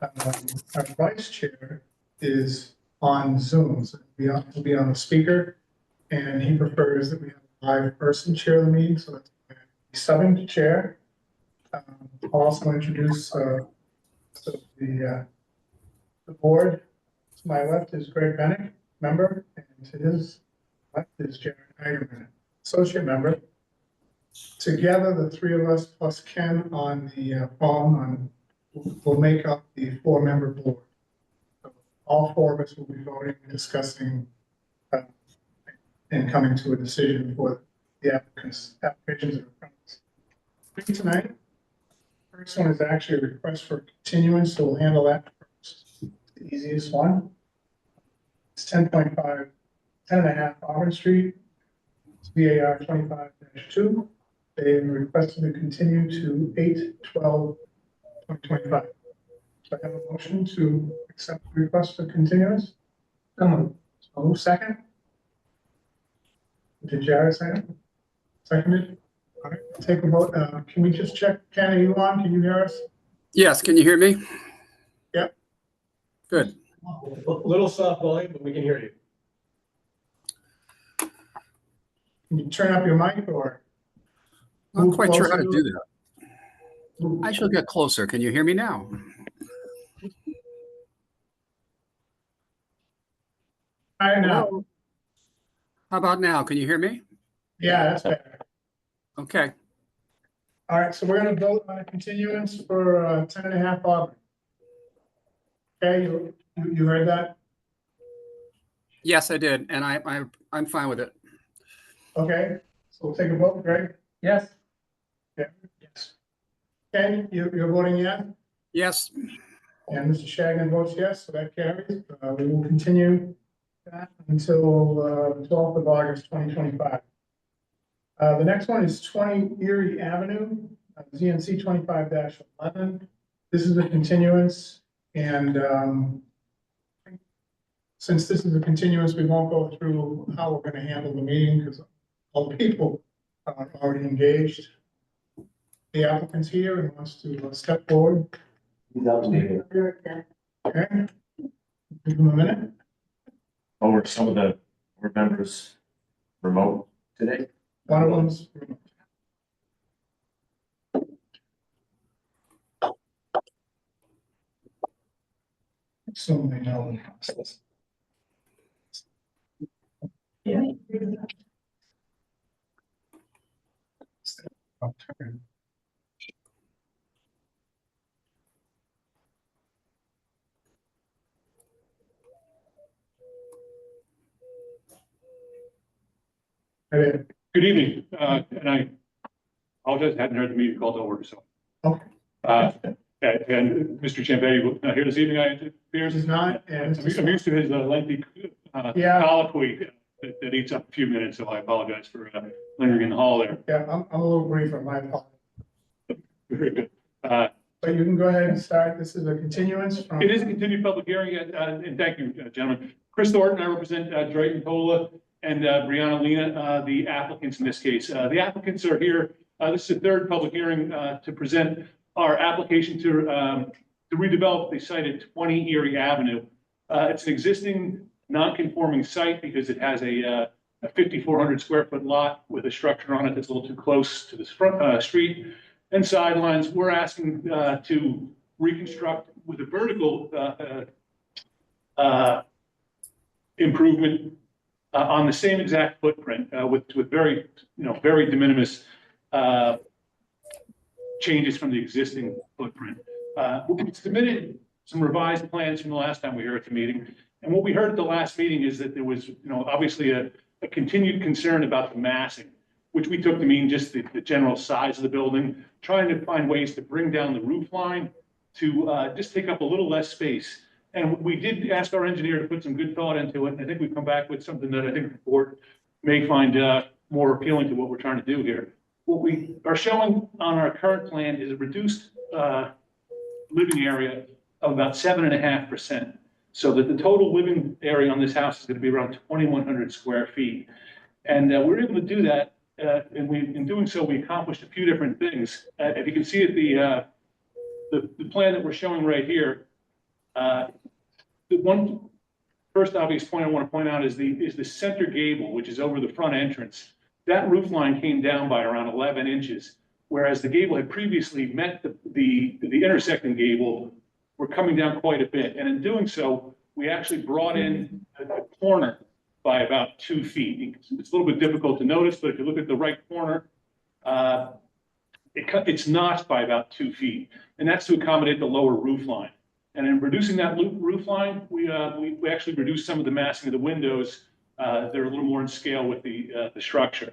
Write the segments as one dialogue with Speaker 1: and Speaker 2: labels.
Speaker 1: Our vice chair is on Zoom, so he'll be on the speaker, and he prefers that we have a live person chair the meeting, so that's subbing to chair. I'll also introduce the board. To my left is Greg Bennett, member, and to his left is Jared Eigerman, associate member. Together, the three of us plus Ken on the phone will make up the four-member board. So all four of us will be voting and discussing and coming to a decision for the applications that are in front of us. Tonight, first one is actually a request for continuance, so we'll handle that first. The easiest one. It's 10.5, 10.5 Auburn Street. It's VAR 25-2. They requested to continue to 8/12/2025. So I have a motion to accept the request for continuance. Come on. So second. Did Jared second? Seconded. All right, take a vote. Can we just check? Ken, are you on? Can you hear us?
Speaker 2: Yes. Can you hear me?
Speaker 1: Yep.
Speaker 2: Good.
Speaker 3: A little soft volume, but we can hear you.
Speaker 1: Can you turn up your mic or?
Speaker 2: I'm not quite sure how to do that. I shall get closer. Can you hear me now?
Speaker 1: I know.
Speaker 2: How about now? Can you hear me?
Speaker 1: Yeah, that's better.
Speaker 2: Okay.
Speaker 1: All right, so we're going to vote on a continuance for 10.5 Auburn. Okay, you heard that?
Speaker 2: Yes, I did, and I'm fine with it.
Speaker 1: Okay, so we'll take a vote. Greg?
Speaker 3: Yes.
Speaker 1: Yeah. Yes. Ken, you're voting yes?
Speaker 2: Yes.
Speaker 1: And Mr. Shagnon votes yes, so that carries. We will continue that until 12th of August, 2025. The next one is 20 Erie Avenue, ZNC 25-11. This is a continuance, and since this is a continuance, we won't go through how we're going to handle the meeting because all the people are already engaged. The applicant's here and wants to step forward. Okay. Give him a minute.
Speaker 4: Oh, were some of the board members remote today?
Speaker 1: One of them's. So they know the process.
Speaker 4: Yeah.
Speaker 1: Okay.
Speaker 5: Good evening, and I apologize, hadn't heard the meeting called to order, so.
Speaker 1: Okay.
Speaker 5: And Mr. Champetti, here this evening, I appears.
Speaker 1: He's not, and
Speaker 5: I'm used to his lengthy
Speaker 1: Yeah.
Speaker 5: colloquy that eats up a few minutes, so I apologize for lingering in the hall there.
Speaker 1: yeah, I'm a little briefer, my apologies.
Speaker 5: Very good.
Speaker 1: But you can go ahead and start. This is a continuance from.
Speaker 5: It is a continued public hearing, and thank you, gentlemen. Chris Thornton, I represent Drayton Tola and Brianna Lena, the applicants in this case. The applicants are here. This is the third public hearing to present our application to redevelop the site at 20 Erie Avenue. It's an existing non-conforming site because it has a 5,400 square foot lot with a structure on it that's a little too close to the front street and sidelines. We're asking to reconstruct with a vertical improvement on the same exact footprint with very, very de minimis changes from the existing footprint. We submitted some revised plans from the last time we were at the meeting. And what we heard at the last meeting is that there was, obviously a continued concern about the massing, which we took to mean just the general size of the building, trying to find ways to bring down the roof line to just take up a little less space. And we did ask our engineer to put some good thought into it. And I think we've come back with something that I think the board may find more appealing to what we're trying to do here. What we are showing on our current plan is a reduced living area of about 7.5%. So that the total living area on this house is going to be around 2,100 square feet. And we're able to do that. And in doing so, we accomplished a few different things. If you can see at the plan that we're showing right here, The one first obvious point I want to point out is the center gable, which is over the front entrance. That roof line came down by around 11 inches, whereas the gable had previously met the intersecting gable. We're coming down quite a bit, and in doing so, we actually brought in a corner by about 2 feet. It's a little bit difficult to notice, but if you look at the right corner, it's notched by about 2 feet, and that's to accommodate the lower roof line. And in reducing that roof line, we actually reduced some of the massing of the windows. They're a little more in scale with the structure.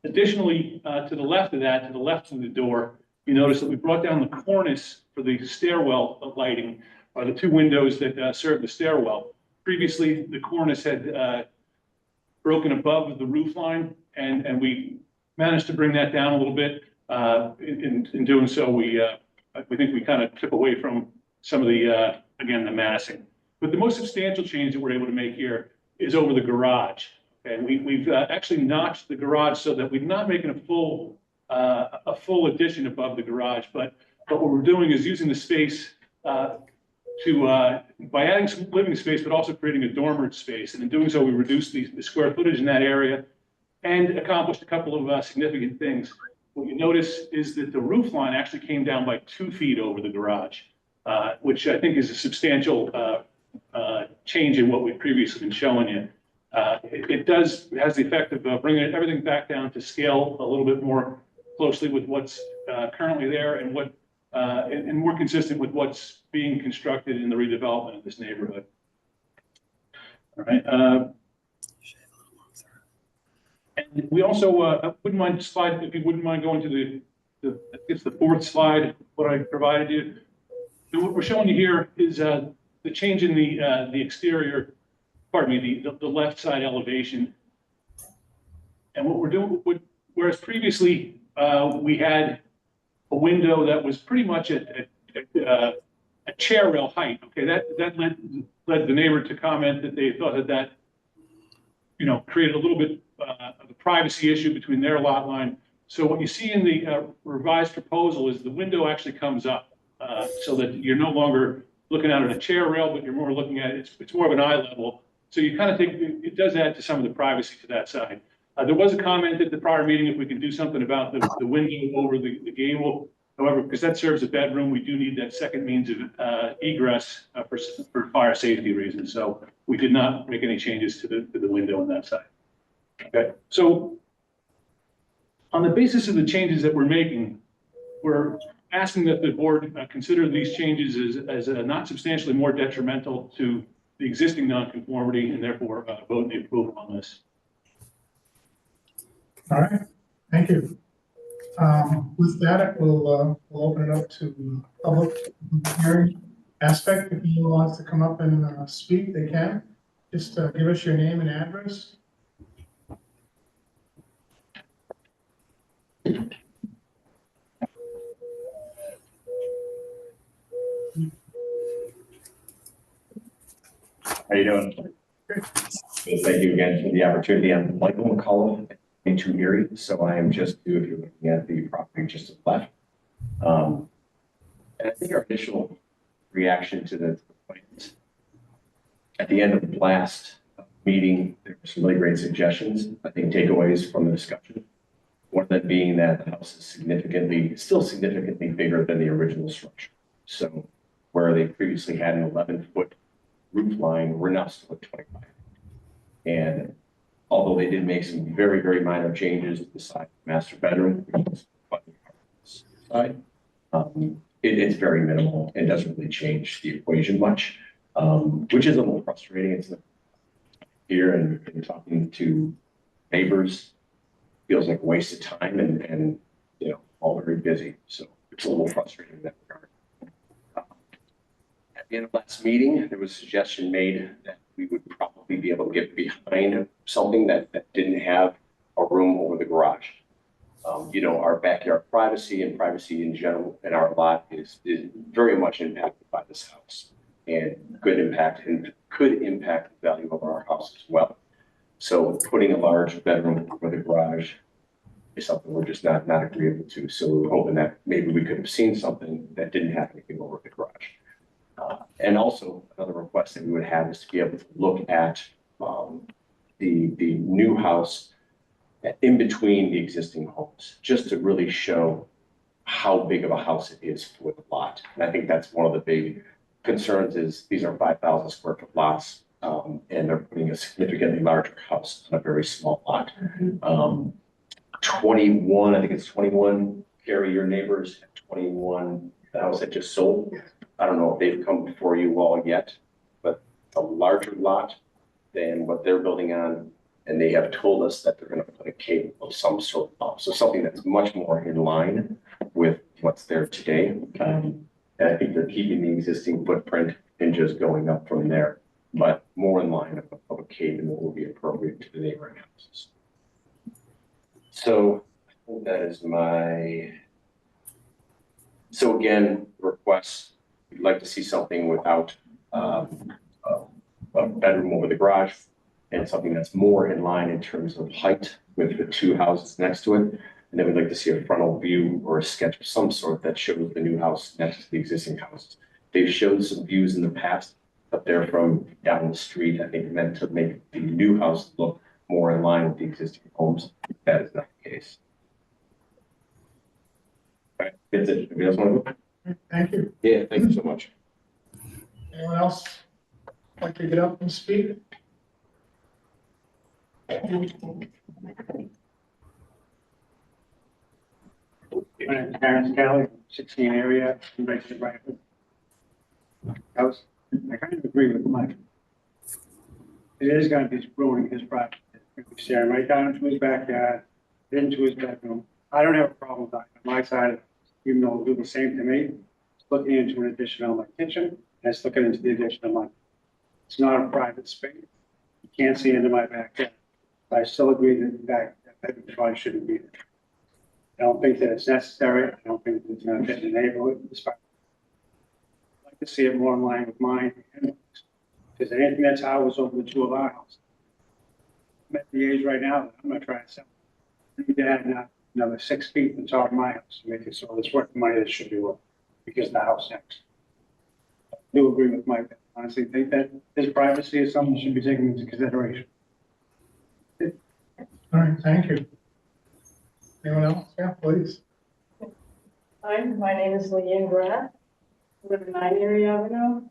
Speaker 5: Additionally, to the left of that, to the left of the door, you notice that we brought down the cornice for the stairwell lighting, or the 2 windows that serve the stairwell. Previously, the cornice had broken above the roof line, and we managed to bring that down a little bit. In doing so, we think we kind of took away from some of the, again, the massing. But the most substantial change that we're able to make here is over the garage. Okay, we've actually notched the garage so that we're not making a full addition above the garage, but what we're doing is using the space by adding some living space, but also creating a dormer space. And in doing so, we reduced the square footage in that area and accomplished a couple of significant things. What you notice is that the roof line actually came down by 2 feet over the garage, which I think is a substantial change in what we've previously been showing you. It has the effect of bringing everything back down to scale a little bit more closely with what's currently there and more consistent with what's being constructed in the redevelopment of this neighborhood. All right. And we also wouldn't mind slide, if you wouldn't mind going to it's the 4th slide, what I provided you. And what we're showing you here is the change in the exterior, pardon me, the left side elevation. And what we're doing, whereas previously we had a window that was pretty much at a chair rail height. Okay, that led the neighbor to comment that they thought that created a little bit of a privacy issue between their lot line. So what you see in the revised proposal is the window actually comes up so that you're no longer looking out at a chair rail, but you're more looking at it's more of an eye level. So you kind of think it does add to some of the privacy to that side. There was a comment at the prior meeting if we can do something about the window over the gable. However, because that serves a bedroom, we do need that second means of egress for fire safety reasons. So we did not make any changes to the window on that side. Okay, so on the basis of the changes that we're making, we're asking that the board consider these changes as not substantially more detrimental to the existing nonconformity and therefore vote the approval on this.
Speaker 1: All right, thank you. With that, we'll open it up to public hearing aspect. If anyone wants to come up and speak, they can. Just give us your name and address.
Speaker 4: How you doing? Thank you again for the opportunity. I'm Michael McCullough, 22 Erie, so I am just if you're looking at the property just to the left. And I think our initial reaction to the plans at the end of the last meeting, there were some really great suggestions. I think takeaways from the discussion. One of them being that the house is still significantly bigger than the original structure. So where they previously had an 11-foot roof line, we're now still at 25. And although they did make some very, very minor changes to the side of the master bedroom, which is side, it's very minimal and doesn't really change the equation much, which is a little frustrating. It's here and talking to neighbors feels like a waste of time and all very busy. So it's a little frustrating in that regard. At the end of last meeting, there was a suggestion made that we would probably be able to get behind something that didn't have a room over the garage. Our backyard privacy and privacy in general in our lot is very much impacted by this house and could impact the value of our house as well. So putting a large bedroom over the garage is something we're just not agreeable to. So we're hoping that maybe we could have seen something that didn't have anything over the garage. And also another request that we would have is to be able to look at the new house in between the existing homes, just to really show how big of a house it is for the lot. And I think that's one of the big concerns is these are 5,000 square foot lots, and they're putting a significantly larger house on a very small lot. 21, I think it's 21, Gary, your neighbors have 21, the house that just sold. I don't know if they've come before you all yet, but it's a larger lot than what they're building on. And they have told us that they're going to put a cable of some sort up. So something that's much more in line with what's there today. And I think they're keeping the existing footprint and just going up from there, but more in line of a cable and what will be appropriate to the neighboring houses. So I think that is so again, requests, we'd like to see something without a bedroom over the garage and something that's more in line in terms of height with the two houses next to it. And then we'd like to see a frontal view or a sketch of some sort that shows the new house next to the existing houses. They've showed some views in the past, but they're from down the street, I think meant to make the new house look more in line with the existing homes. That is not the case. All right, that's it. Anybody else want to go?
Speaker 1: Thank you.
Speaker 4: Yeah, thank you so much.
Speaker 1: Anyone else like to get up and speak?
Speaker 6: My name is Terrence Kelly, 16 area, registered rifle. I kind of agree with Mike. It is going to be ruining his property. Staring right down into his backyard, into his bedroom. I don't have a problem with that on my side, even though it'll do the same to me. It's looking into an addition on my kitchen, and it's looking into the addition of my. It's not a private space. You can't see into my backyard. But I still agree that that bedroom probably shouldn't be there. I don't think that it's necessary. I don't think that it's going to fit the neighborhood. I'd like to see it more in line with mine. Because anything that's ours over the two of our houses. I'm at the age right now that I'm going to try to sell. I need to add another 6 feet on top of my house to make it so it's worth the money that it should be worth because of the house next. I do agree with Mike. I honestly think that his privacy is something that should be taken into consideration.
Speaker 1: All right, thank you. Anyone else? Yeah, please.
Speaker 7: Hi, my name is Leanne Graff. I live in 9 Erie Avenue.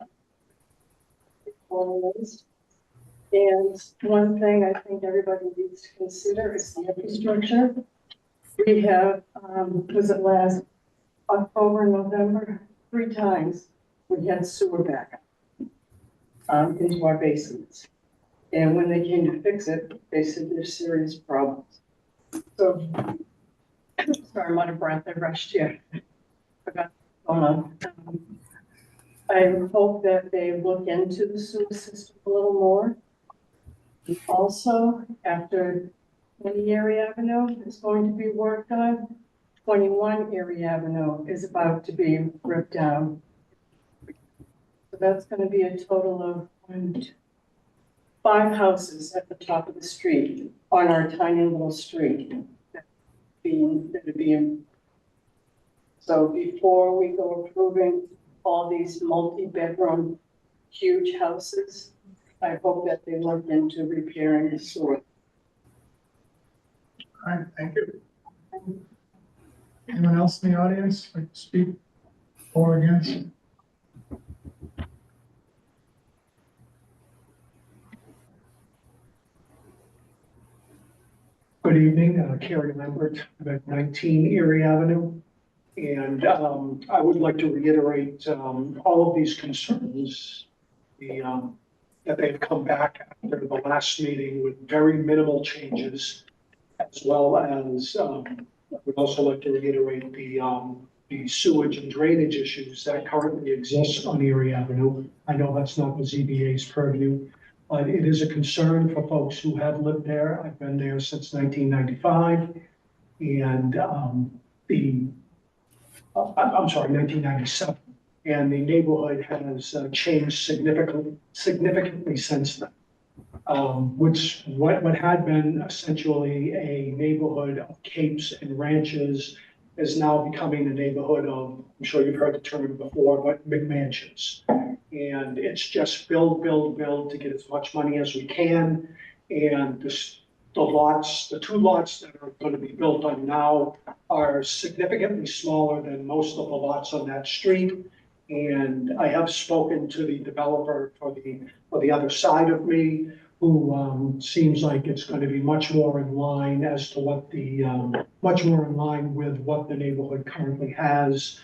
Speaker 7: And one thing I think everybody needs to consider is the infrastructure. We have, was it last October, November, 3 times we had sewer backup into our basements. And when they came to fix it, they said there's serious problems. So, sorry, I'm out of breath, I rushed here. Forgot what's going on. I hope that they look into the sewer system a little more. Also, after 20 Erie Avenue is going to be worked on, 21 Erie Avenue is about to be ripped down. So that's going to be a total of 5 houses at the top of the street on our tiny little street. So before we go approving all these multi-bedroom huge houses, I hope that they look into repairing the sewer.
Speaker 1: All right, thank you. Anyone else in the audience like to speak for or against?
Speaker 8: Good evening, Kerry Lambert, I'm at 19 Erie Avenue. And I would like to reiterate all of these concerns, that they've come back after the last meeting with very minimal changes, as well as I would also like to reiterate the sewage and drainage issues that currently exist on Erie Avenue. I know that's not the ZBA's purview, but it is a concern for folks who have lived there. I've been there since 1995, and I'm sorry, 1997. And the neighborhood has changed significantly since then. What had been essentially a neighborhood of capes and ranches is now becoming a neighborhood of, I'm sure you've heard the term before, but McMansions. and it's just build, build, build to get as much money as we can. And the two lots that are going to be built on now are significantly smaller than most of the lots on that street. And I have spoken to the developer for the other side of me, who seems like it's going to be much more in line as to what much more in line with what the neighborhood currently has.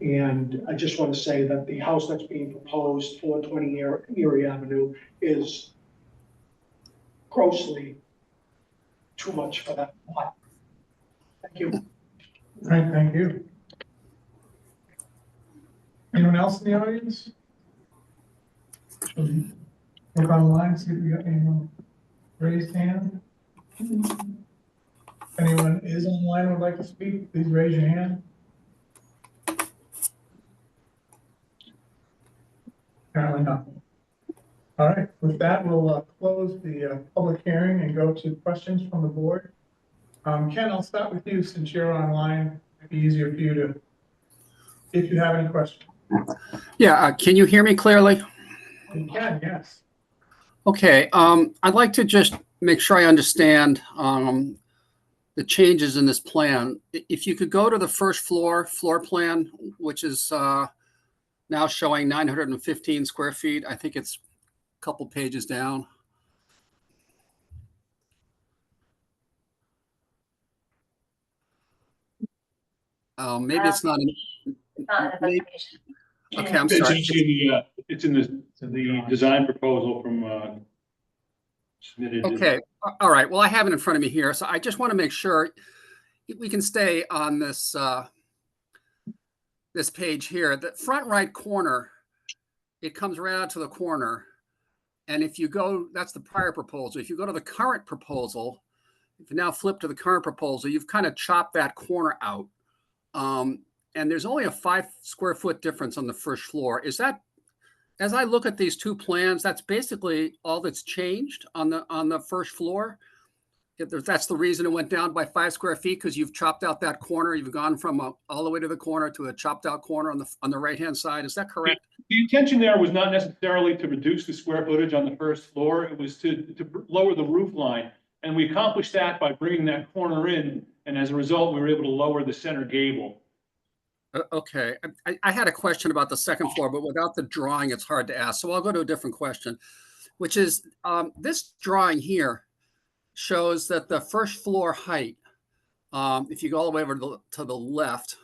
Speaker 8: And I just want to say that the house that's being proposed, 420 Erie Avenue, is grossly too much for that lot. Thank you.
Speaker 1: All right, thank you. Anyone else in the audience? Look online, see if we got anyone raised hand. If anyone is online and would like to speak, please raise your hand. Apparently not. All right, with that, we'll close the public hearing and go to questions from the board. Ken, I'll start with you since you're online. It'd be easier for you to, if you have any questions.
Speaker 2: Yeah, can you hear me clearly?
Speaker 1: You can, yes.
Speaker 2: Okay, I'd like to just make sure I understand the changes in this plan. If you could go to the first floor plan, which is now showing 915 square feet. I think it's a couple pages down. Maybe it's not. Maybe, okay, I'm sorry.
Speaker 5: It's in the design proposal from submitted.
Speaker 2: Okay, all right. Well, I have it in front of me here, so I just want to make sure we can stay on this this page here. The front right corner, it comes right out to the corner. And if you go, that's the prior proposal. If you go to the current proposal, if you now flip to the current proposal, you've kind of chopped that corner out. And there's only a 5 square foot difference on the first floor. Is that, as I look at these two plans, that's basically all that's changed on the first floor? If that's the reason it went down by 5 square feet, because you've chopped out that corner. You've gone from all the way to the corner to a chopped out corner on the right-hand side. Is that correct?
Speaker 5: The intention there was not necessarily to reduce the square footage on the first floor. It was to lower the roof line. And we accomplished that by bringing that corner in. And as a result, we were able to lower the center gable.
Speaker 2: Okay. I had a question about the second floor, but without the drawing, it's hard to ask. So I'll go to a different question, which is this drawing here shows that the first floor height, if you go all the way over to the left,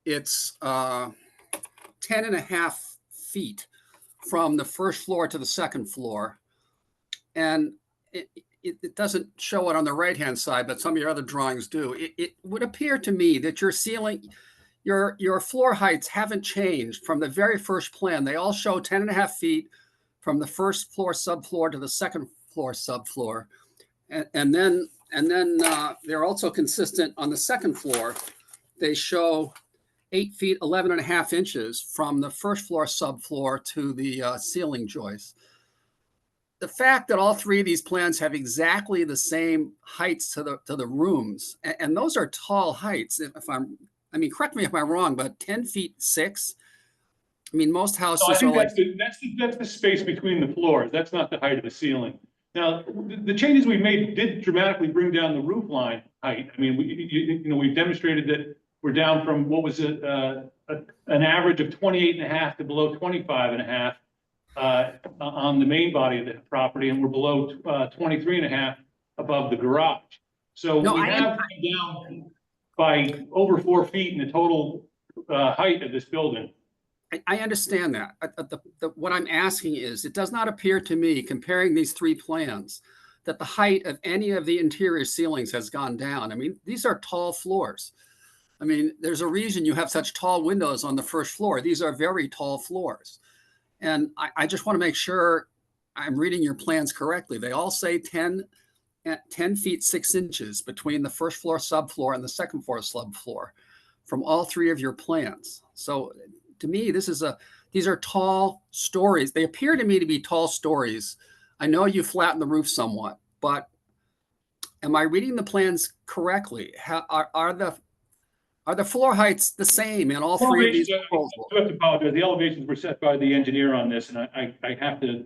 Speaker 2: it's 10.5 feet from the first floor to the second floor. And it doesn't show it on the right-hand side, but some of your other drawings do. It would appear to me that your ceiling, your floor heights haven't changed from the very first plan. They all show 10.5 feet from the first floor subfloor to the second floor subfloor. And then they're also consistent on the second floor. They show 8 feet, 11.5 inches from the first floor subfloor to the ceiling joist. The fact that all three of these plans have exactly the same heights to the rooms, and those are tall heights. I mean, correct me if I'm wrong, but 10 feet 6. I mean, most houses.
Speaker 5: So I think
Speaker 2: are
Speaker 5: that's the space between the floors. That's not the height of the ceiling. Now, the changes we made did dramatically bring down the roof line height. I mean, we've demonstrated that we're down from what was an average of 28.5 to below 25.5 on the main body of the property, and we're below 23.5 above the garage. So we have come down by over 4 feet in the total height of this building.
Speaker 2: I understand that. What I'm asking is, it does not appear to me, comparing these three plans, that the height of any of the interior ceilings has gone down. I mean, these are tall floors. I mean, there's a reason you have such tall windows on the first floor. These are very tall floors. And I just want to make sure I'm reading your plans correctly. They all say 10 feet 6 inches between the first floor subfloor and the second floor subfloor from all three of your plans. So to me, these are tall stories. They appear to me to be tall stories. I know you flattened the roof somewhat, but am I reading the plans correctly? Are the floor heights the same in all three of these proposals?
Speaker 5: I have to apologize. The elevations were set by the engineer on this, and I have to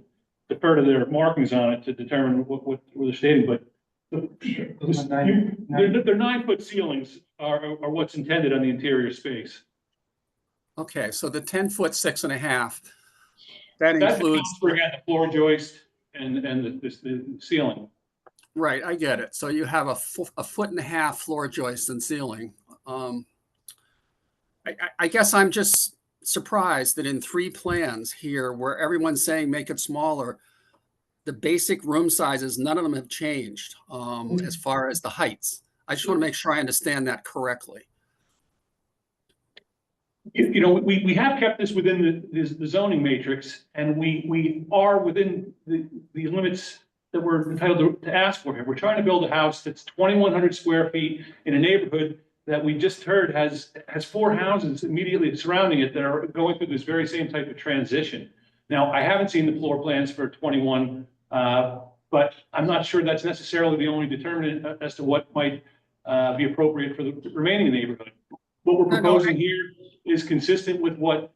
Speaker 5: defer to their markings on it to determine what they're stating, but they're 9-foot ceilings are what's intended on the interior space.
Speaker 2: Okay, so the 10-foot 6.5, that
Speaker 5: That
Speaker 2: includes,
Speaker 5: accounts for, again, the floor joist and the ceiling.
Speaker 2: right, I get it. So you have a 1.5 foot floor joist and ceiling. I guess I'm just surprised that in 3 plans here where everyone's saying make it smaller, the basic room sizes, none of them have changed as far as the heights. I just want to make sure I understand that correctly.
Speaker 5: You know, we have kept this within the zoning matrix, and we are within the limits that we're entitled to ask for here. We're trying to build a house that's 2,100 square feet in a neighborhood that we just heard has 4 houses immediately surrounding it that are going through this very same type of transition. Now, I haven't seen the floor plans for 21, but I'm not sure that's necessarily the only determinant as to what might be appropriate for the remaining neighborhood. What we're proposing here is consistent with what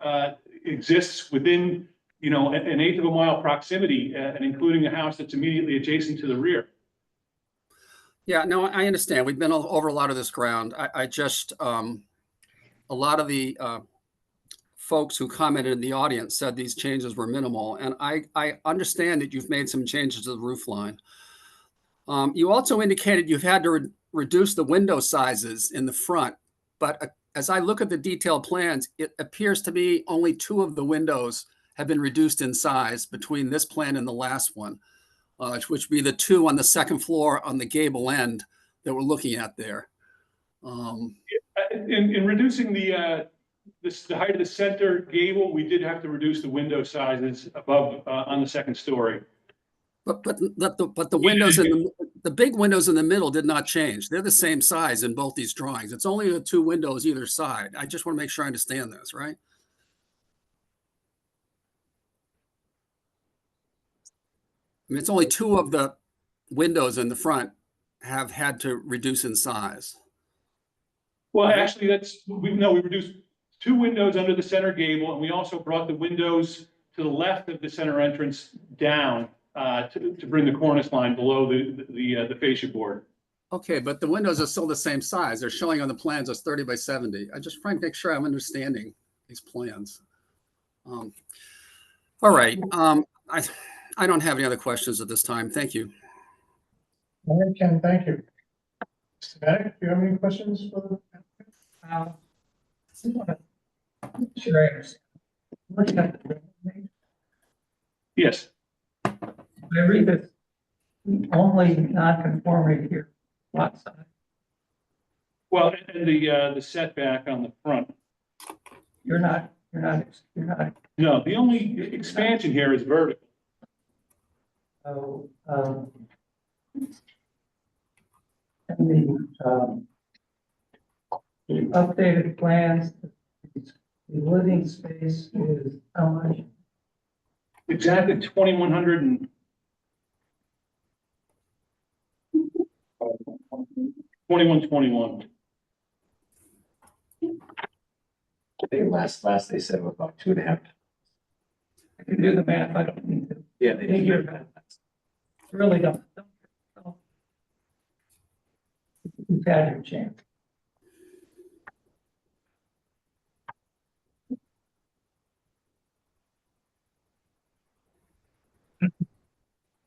Speaker 5: exists within, you know, an 1/8 of a mile proximity, and including a house that's immediately adjacent to the rear.
Speaker 2: Yeah, no, I understand. We've been over a lot of this ground. I just, a lot of the folks who commented in the audience said these changes were minimal. And I understand that you've made some changes to the roof line. You also indicated you've had to reduce the window sizes in the front. But as I look at the detailed plans, it appears to me only 2 of the windows have been reduced in size between this plan and the last one. Which would be the 2 on the second floor on the gable end that we're looking at there.
Speaker 5: In reducing the height of the center gable, we did have to reduce the window sizes above on the second story.
Speaker 2: But the windows in the big windows in the middle did not change. They're the same size in both these drawings. It's only the 2 windows either side. I just want to make sure I understand this, right? I mean, it's only 2 of the windows in the front have had to reduce in size.
Speaker 5: Well, actually, we reduced 2 windows under the center gable, and we also brought the windows to the left of the center entrance down to bring the cornice line below the fascia board.
Speaker 2: Okay, but the windows are still the same size. They're showing on the plans as 30 by 70. I just trying to make sure I'm understanding these plans. All right. I don't have any other questions at this time. Thank you.
Speaker 1: All right, Ken, thank you. Mr. Bennett, do you have any questions for the applicant?
Speaker 8: Sure, I understand. Looking at the
Speaker 5: Yes.
Speaker 8: I read this only non-conformity here, lot size.
Speaker 5: Well, and the setback on the front.
Speaker 8: You're not.
Speaker 5: No, the only expansion here is vertical.
Speaker 8: So, and the updated plans, the living space is how much?
Speaker 5: Exactly 2,100 and 2121.
Speaker 8: I think last they said about 2.5. I can do the math, I don't need to.
Speaker 4: Yeah.
Speaker 8: Take your math. Really don't. You've had your chance.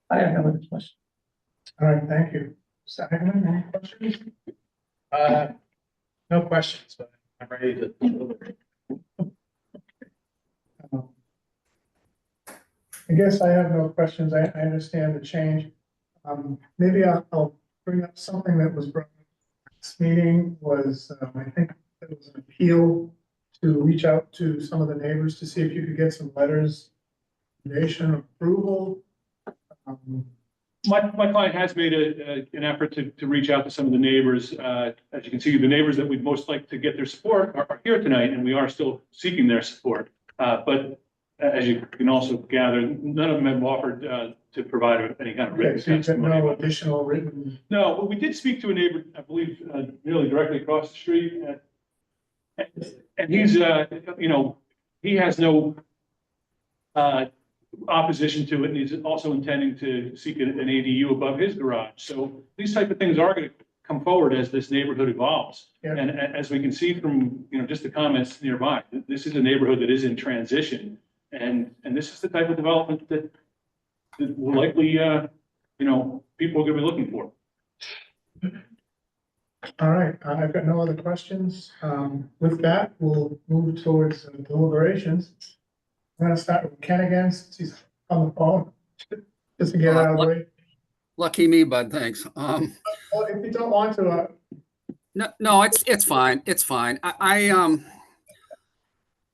Speaker 8: I have no other questions.
Speaker 1: All right, thank you. Mr. Hageman, any questions? No questions, but I'm ready to. I guess I have no questions. I understand the change. Maybe I'll bring up something that was brought up this meeting was, I think it was an appeal to reach out to some of the neighbors to see if you could get some letters, recommendation, approval.
Speaker 5: My client has made an effort to reach out to some of the neighbors. As you can see, the neighbors that we'd most like to get their support are here tonight, and we are still seeking their support. But as you can also gather, none of them have offered to provide any kind of written
Speaker 1: Okay, so you've got
Speaker 5: testimony.
Speaker 1: no additional written.
Speaker 5: No, but we did speak to a neighbor, I believe, nearly directly across the street. And he's, you know, he has no opposition to it, and he's also intending to seek an ADU above his garage. So these type of things are going to come forward as this neighborhood evolves.
Speaker 1: Yeah.
Speaker 5: And as we can see from, you know, just the comments nearby, this is a neighborhood that is in transition. And this is the type of development that will likely, you know, people are going to be looking for.
Speaker 1: All right, I've got no other questions. With that, we'll move towards deliberations. I'm gonna start with Ken again, since he's on the phone, just to get it out of the way.
Speaker 2: Lucky me, bud, thanks.
Speaker 1: Well, if you don't want to,
Speaker 2: No, it's fine. It's fine.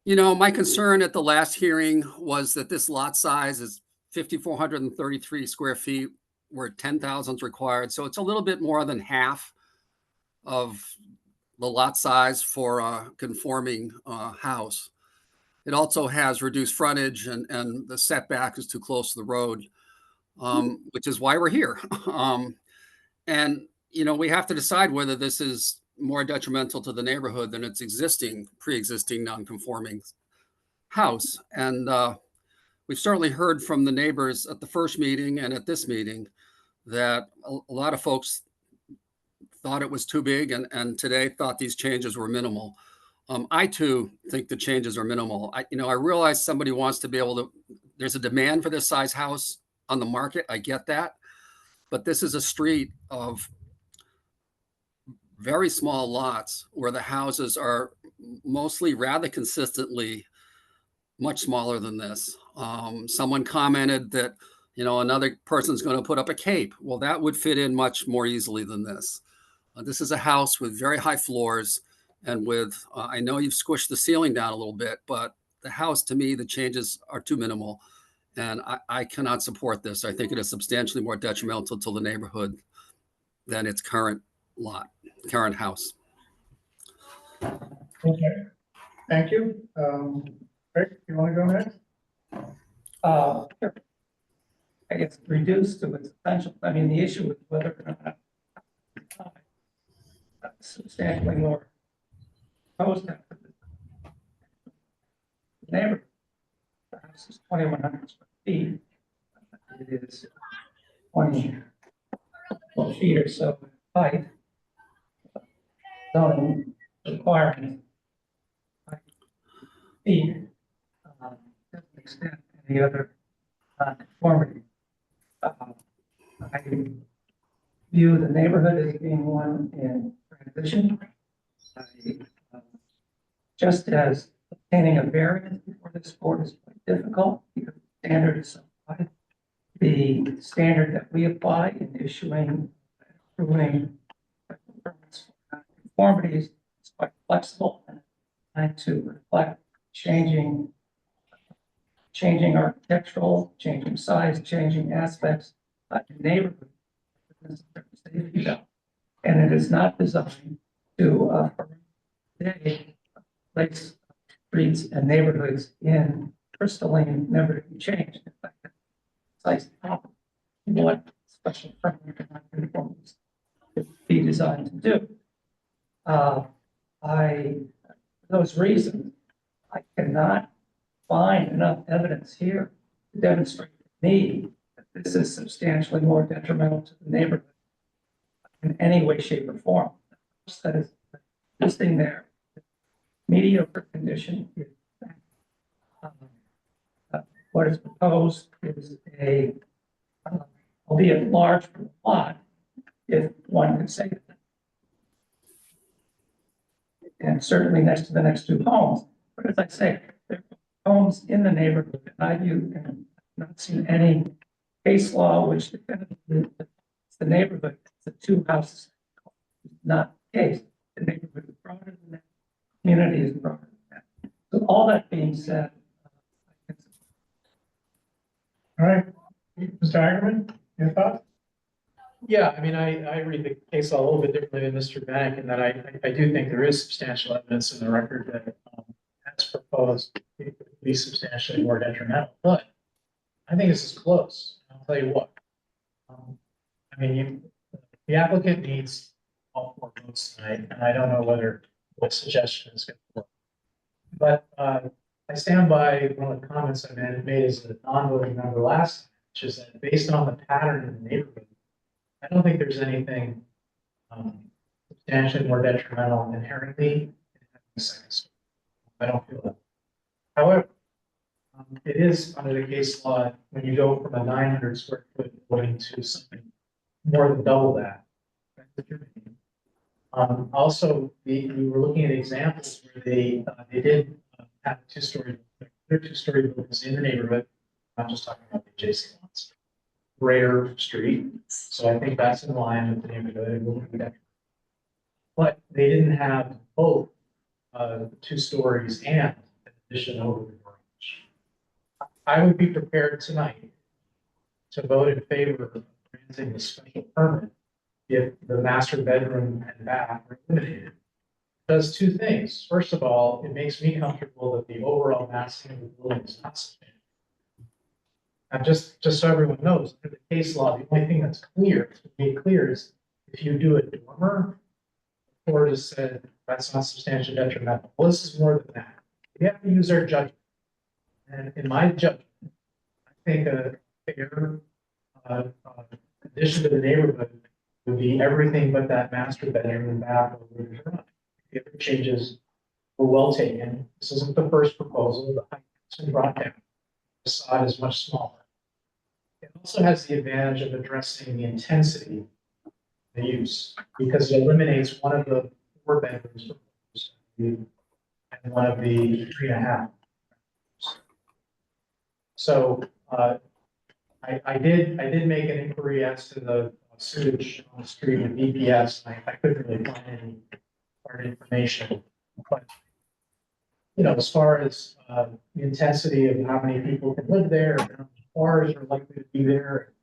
Speaker 2: You know, my concern at the last hearing was that this lot size is 5,433 square feet, where 10,000 is required. So it's a little bit more than half of the lot size for a conforming house. It also has reduced frontage, and the setback is too close to the road, which is why we're here. And, you know, we have to decide whether this is more detrimental to the neighborhood than its pre-existing non-conforming house. And we've certainly heard from the neighbors at the first meeting and at this meeting that a lot of folks thought it was too big, and today thought these changes were minimal. I too think the changes are minimal. I realize somebody wants to be able to, there's a demand for this size house on the market. I get that. But this is a street of very small lots where the houses are mostly rather consistently much smaller than this. Someone commented that, you know, another person's going to put up a cape. Well, that would fit in much more easily than this. This is a house with very high floors, and with, I know you've squished the ceiling down a little bit, but the house, to me, the changes are too minimal, and I cannot support this. I think it is substantially more detrimental to the neighborhood than its current house.
Speaker 1: okay, thank you. Rick, you want to go next?
Speaker 9: Sure. I guess reduced to its essential. I mean, the issue is whether or not substantially more proposed to the neighborhood. The house is 2,100 square feet. It is 20 feet or so in height. Zoning requirement feet doesn't extend to any other conformity. I view the neighborhood as being one in transition. Just as obtaining a variance before this board is quite difficult because the standard is so high. The standard that we apply in issuing, approving permits for conformities is quite flexible and designed to reflect changing architectural, changing size, changing aspects of the neighborhood. And it is not designed to place streets and neighborhoods in crystalline, never to be changed. In fact, that's precisely what special permit conformities could be designed to do. For those reasons, I cannot find enough evidence here to demonstrate to me that this is substantially more detrimental to the neighborhood in any way, shape, or form. That is existing there. Mediocre condition. What is proposed is a, albeit large lot, if one could say that. And certainly next to the next two homes. But as I say, there are homes in the neighborhood, and I view and not seen any case law which definitively the neighborhood, the two houses, not the case. The neighborhood is broader than that. Community is broader than that. So all that being said,
Speaker 1: All right, Mr. Ackerman, your thoughts?
Speaker 3: Yeah, I mean, I read the case law a little bit differently than Mr. Bank, in that I do think there is substantial evidence in the record that as proposed, it could be substantially more detrimental, but I think this is close. I'll tell you what. I mean, the applicant needs all four votes tonight, and I don't know whether what suggestion is going to work. But I stand by one of the comments I made as a non-voting member last time, which is that based on the pattern in the neighborhood, I don't think there's anything substantially more detrimental inherently in having a second story. I don't feel that. However, it is under the case law, when you go from a 900 square foot building to something more than double that. That's what you're making. Also, we were looking at examples where they did have two-story buildings in the neighborhood. I'm just talking about the adjacent ones. Rare street, so I think that's in line with the neighborhood. But they didn't have both 2 stories and an addition over the garage. I would be prepared tonight to vote in favor of granting the special permit if the master bedroom and bath are eliminated. It does 2 things. First of all, it makes me comfortable that the overall massing of the building is not sufficient. And just so everyone knows, under the case law, the only thing that's clear, to be clear, is if you do a dormer, the court has said that's not substantially detrimental. Well, this is more than that. We have to use our judgment. And in my judgment, I think a fair addition to the neighborhood would be everything but that master bedroom and bath over the garage. The other changes were well taken. This isn't the first proposal. The height has been brought down. The facade is much smaller. It also has the advantage of addressing the intensity of the use because it eliminates one of the 4 bedrooms and one of the 3.5. So I did make an inquiry as to the sewage on the street with EPS. I couldn't really find any hard information, but you know, as far as the intensity of how many people can live there, how many cars are likely to be there,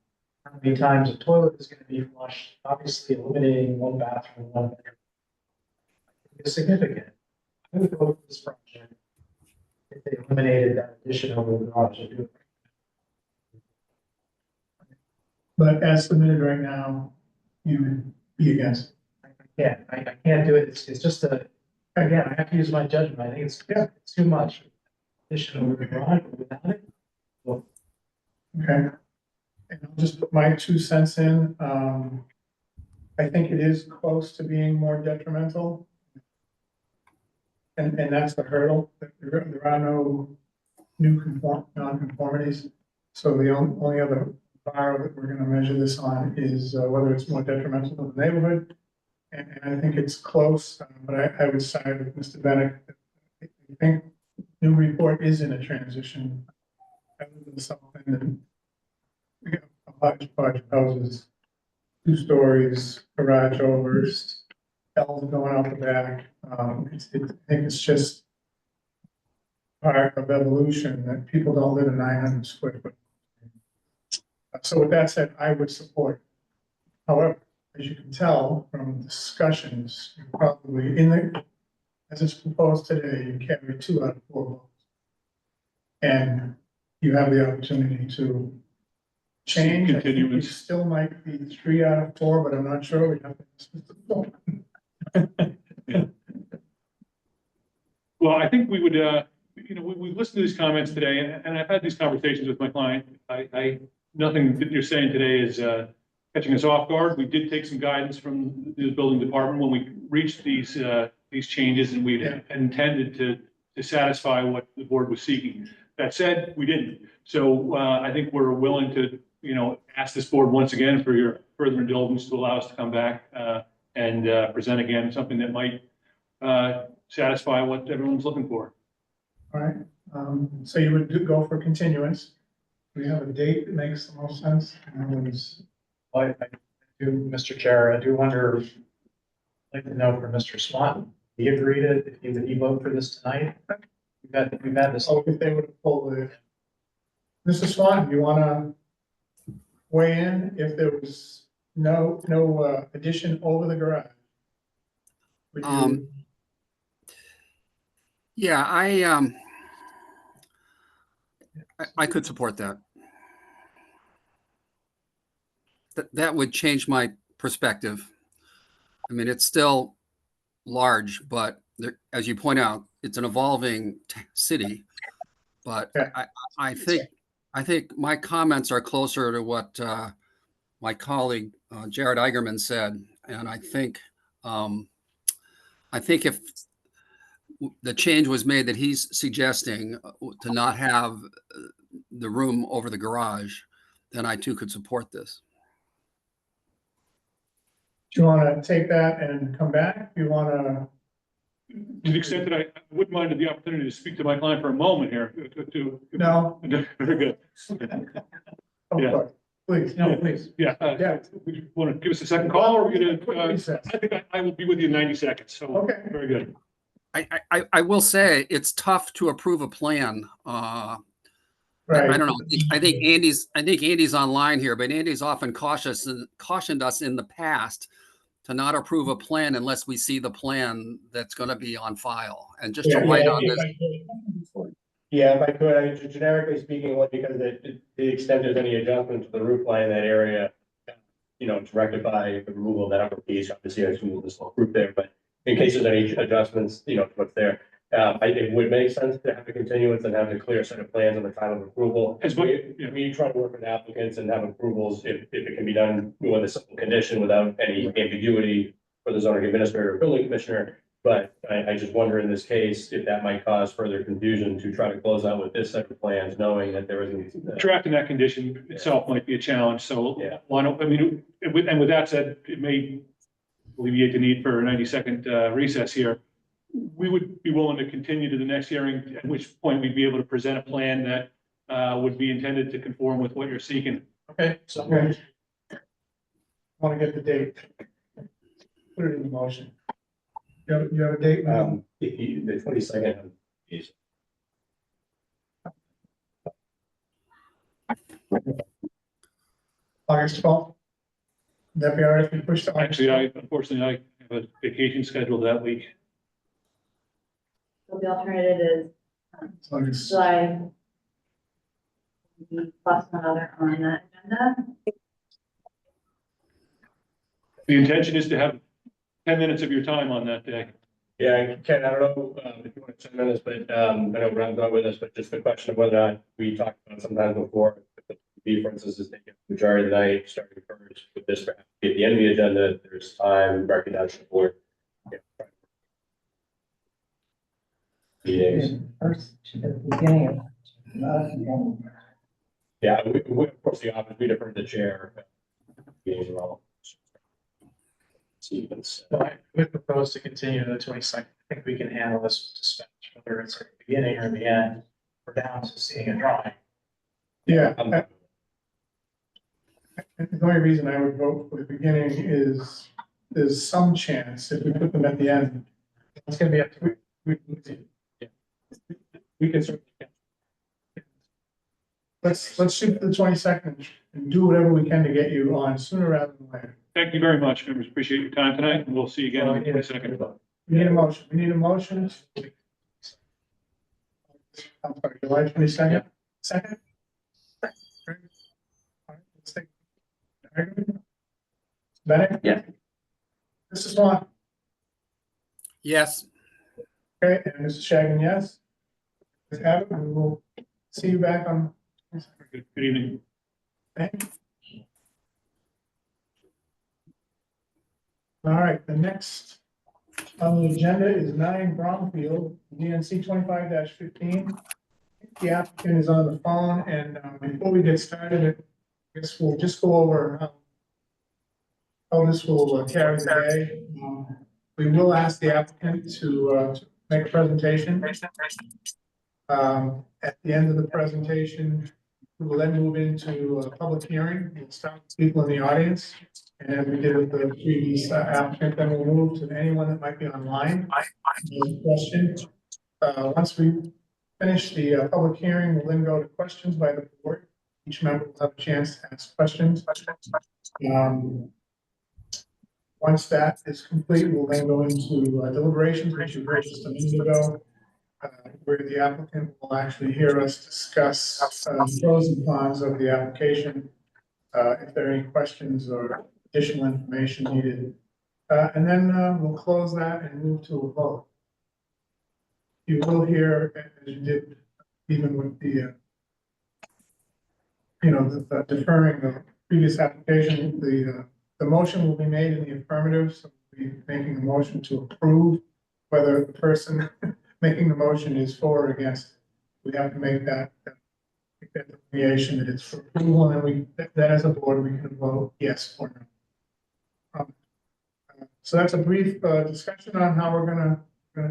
Speaker 3: how many times a toilet is going to be flushed, obviously eliminating 1 bathroom, 1 bedroom is significant. I would vote for this project if they eliminated that addition over the garage. I do.
Speaker 1: But as submitted right now, you would be against.
Speaker 3: I can't do it. It's just again, I have to use my judgment. I think it's too much. Addition over the garage without it. Well,
Speaker 1: Okay. And I'll just put my 2 cents in. I think it is close to being more detrimental. And that's the hurdle. There are no new non-conformities. So the only other bar that we're gonna measure this on is whether it's more detrimental to the neighborhood. And I think it's close, but I would side with Mr. Bennett. I think Newburyport is in a transition. Other than something that we have a hodgepodge of houses, 2 stories, garage overs, L's going out the back. I think it's just part of evolution that people don't live in 900 square foot. So with that said, I would support. However, as you can tell from discussions, you probably as it's proposed today, you carry 2 out of 4 votes. And you have the opportunity to change. I think you
Speaker 5: Continuance.
Speaker 1: still might be 3 out of 4, but I'm not sure. We have to.
Speaker 5: Well, I think we would, we've listened to these comments today, and I've had these conversations with my client. Nothing that you're saying today is catching us off guard. We did take some guidance from the building department when we reached these changes, and we intended to satisfy what the board was seeking. That said, we didn't. So I think we're willing to, ask this board once again for your further indulgence to allow us to come back and present again something that might satisfy what everyone's looking for.
Speaker 1: All right, so you would go for continuance. Do we have a date that makes the most sense?
Speaker 3: I do, Mr. Chair, I do wonder, I'd like to know from Mr. Swanton, he agreed that he vote for this tonight? We've had this.
Speaker 1: Oh, if they would have pulled the. Mr. Swan, do you want to weigh in if there was no addition over the garage? Would you-
Speaker 2: Yeah, I could support that. That would change my perspective. I mean, it's still large, but there, as you point out, it's an evolving city, but
Speaker 1: Yeah.
Speaker 2: I think my comments are closer to what my colleague Jared Eigerman said, and I think if the change was made that he's suggesting to not have the room over the garage, then I too could support this.
Speaker 1: Do you want to take that and come back? Do you want to?
Speaker 5: To the extent that I wouldn't mind the opportunity to speak to my client for a moment here.
Speaker 1: No.
Speaker 5: Very good.
Speaker 1: Of
Speaker 5: Yeah.
Speaker 1: course. Please.
Speaker 3: No, please.
Speaker 5: Yeah.
Speaker 1: Yeah.
Speaker 5: Would you want to give us a second call, or are we gonna,
Speaker 1: Recess.
Speaker 5: I think I will be with you in 90 seconds, so.
Speaker 1: Okay.
Speaker 5: Very good.
Speaker 2: I will say it's tough to approve a plan.
Speaker 1: Right.
Speaker 2: I don't know. I think Andy's online here, but Andy's often cautioned us in the past to not approve a plan unless we see the plan that's going to be on file. And just to
Speaker 1: Yeah,
Speaker 2: write
Speaker 10: yeah,
Speaker 2: on
Speaker 10: if
Speaker 2: this,
Speaker 10: I could- Yeah, if I could, I mean, generically speaking, like, because to the extent there's any adjustment to the roof line in that area, you know, to rectify the removal of that upper piece, obviously, I assume this whole roof there, but in case there's any adjustments, you know, to what's there, it would make sense to have a continuance and have a clear set of plans on the time of approval.
Speaker 5: As well, yeah.
Speaker 10: We try to work with applicants and have approvals if it can be done with a simple condition without any ambiguity for the zoning administrator or building commissioner. But I just wonder in this case, if that might cause further confusion to try to close out with this set of plans, knowing that there isn't.
Speaker 5: Drafting that condition itself might be a challenge, so
Speaker 10: Yeah.
Speaker 5: why don't, I mean, and with that said, it may alleviate the need for a 90-second recess here. We would be willing to continue to the next hearing, at which point we'd be able to present a plan that would be intended to conform with what you're seeking.
Speaker 3: Okay, so
Speaker 1: Okay. Want to get the date? Put it in the motion. You have a date?
Speaker 10: The 22nd is.
Speaker 1: August 12th? Would that be all right if we push to August?
Speaker 5: Actually, unfortunately, I have a vacation scheduled that week.
Speaker 11: So the alternative
Speaker 1: August.
Speaker 11: is July plus another on that agenda.
Speaker 5: The intention is to have 10 minutes of your time on that day.
Speaker 10: Yeah, Ken, I don't know if you want to chime in this, but I know Ron's not with us, but just the question of whether or not we talked about sometimes before. The for instance, is taking the majority of the night, starting first with this at the end of the agenda, there's time, recognize the board. Meetings.
Speaker 9: First, at the beginning of, not at the end.
Speaker 10: Yeah, we, of course, the office, we defer to the chair. Meetings are all. Sequence.
Speaker 3: well, I would propose to continue to the 22nd. I think we can handle this dispatch, whether it's at the beginning or the end. We're down to seeing a drawing.
Speaker 1: Yeah. The only reason I would vote for the beginning is there's some chance if we put them at the end.
Speaker 3: It's gonna be up to.
Speaker 10: We can certainly.
Speaker 1: Let's shoot for the 22nd and do whatever we can to get you on sooner rather than later.
Speaker 5: Thank you very much, members. Appreciate your time tonight, and we'll see you again on the 22nd.
Speaker 1: We need a motion. We need a motion. I'm sorry, July 22nd? Second? All right, let's take- Bennett?
Speaker 9: Yeah.
Speaker 1: Mrs. Swan?
Speaker 2: yes,
Speaker 1: Okay, and Mrs. Shagan, yes? Let's have it, and we will see you back on.
Speaker 5: Good evening.
Speaker 1: Thank you. All right, the next on the agenda is 9 Bromfield, DNC 25-15. The applicant is on the phone, and before we get started, I guess we'll just go over how this will carry the day. We will ask the applicant to make a presentation. At the end of the presentation, we will then move into a public hearing. We'll start with people in the audience. And we did with the previous applicant, then we'll move to anyone that might be online. Question. Once we finish the public hearing, we'll then go to questions by the board. Each member will have a chance to ask questions. Once that is complete, we'll then go into deliberations, which you heard just a minute ago, where the applicant will actually hear us discuss pros and cons of the application, if there are any questions or additional information needed. And then we'll close that and move to a vote. you will hear, as you did even with the, the deferring the previous application, the motion will be made in the affirmative, so we'll be making a motion to approve whether the person making the motion is for or against. We have to make that determination that it's for approval, and then as a board, we can vote yes or no. So that's a brief discussion on how we're gonna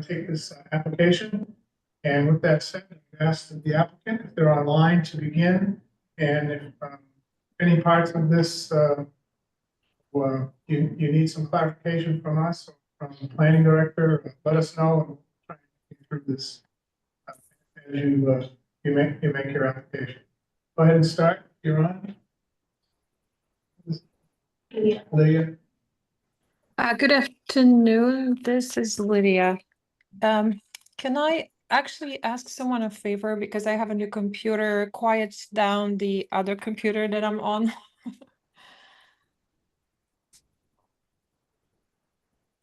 Speaker 1: take this application. And with that said, I ask the applicant if they're online to begin, and if any parts of this you need some clarification from us, from the planning director, let us know, and we'll try and get through this as you make your application. Go ahead and start. You're on.
Speaker 11: Yeah.
Speaker 1: Lydia.
Speaker 12: Good afternoon. This is Lydia. Can I actually ask someone a favor because I have a new computer, quiets down the other computer that I'm on?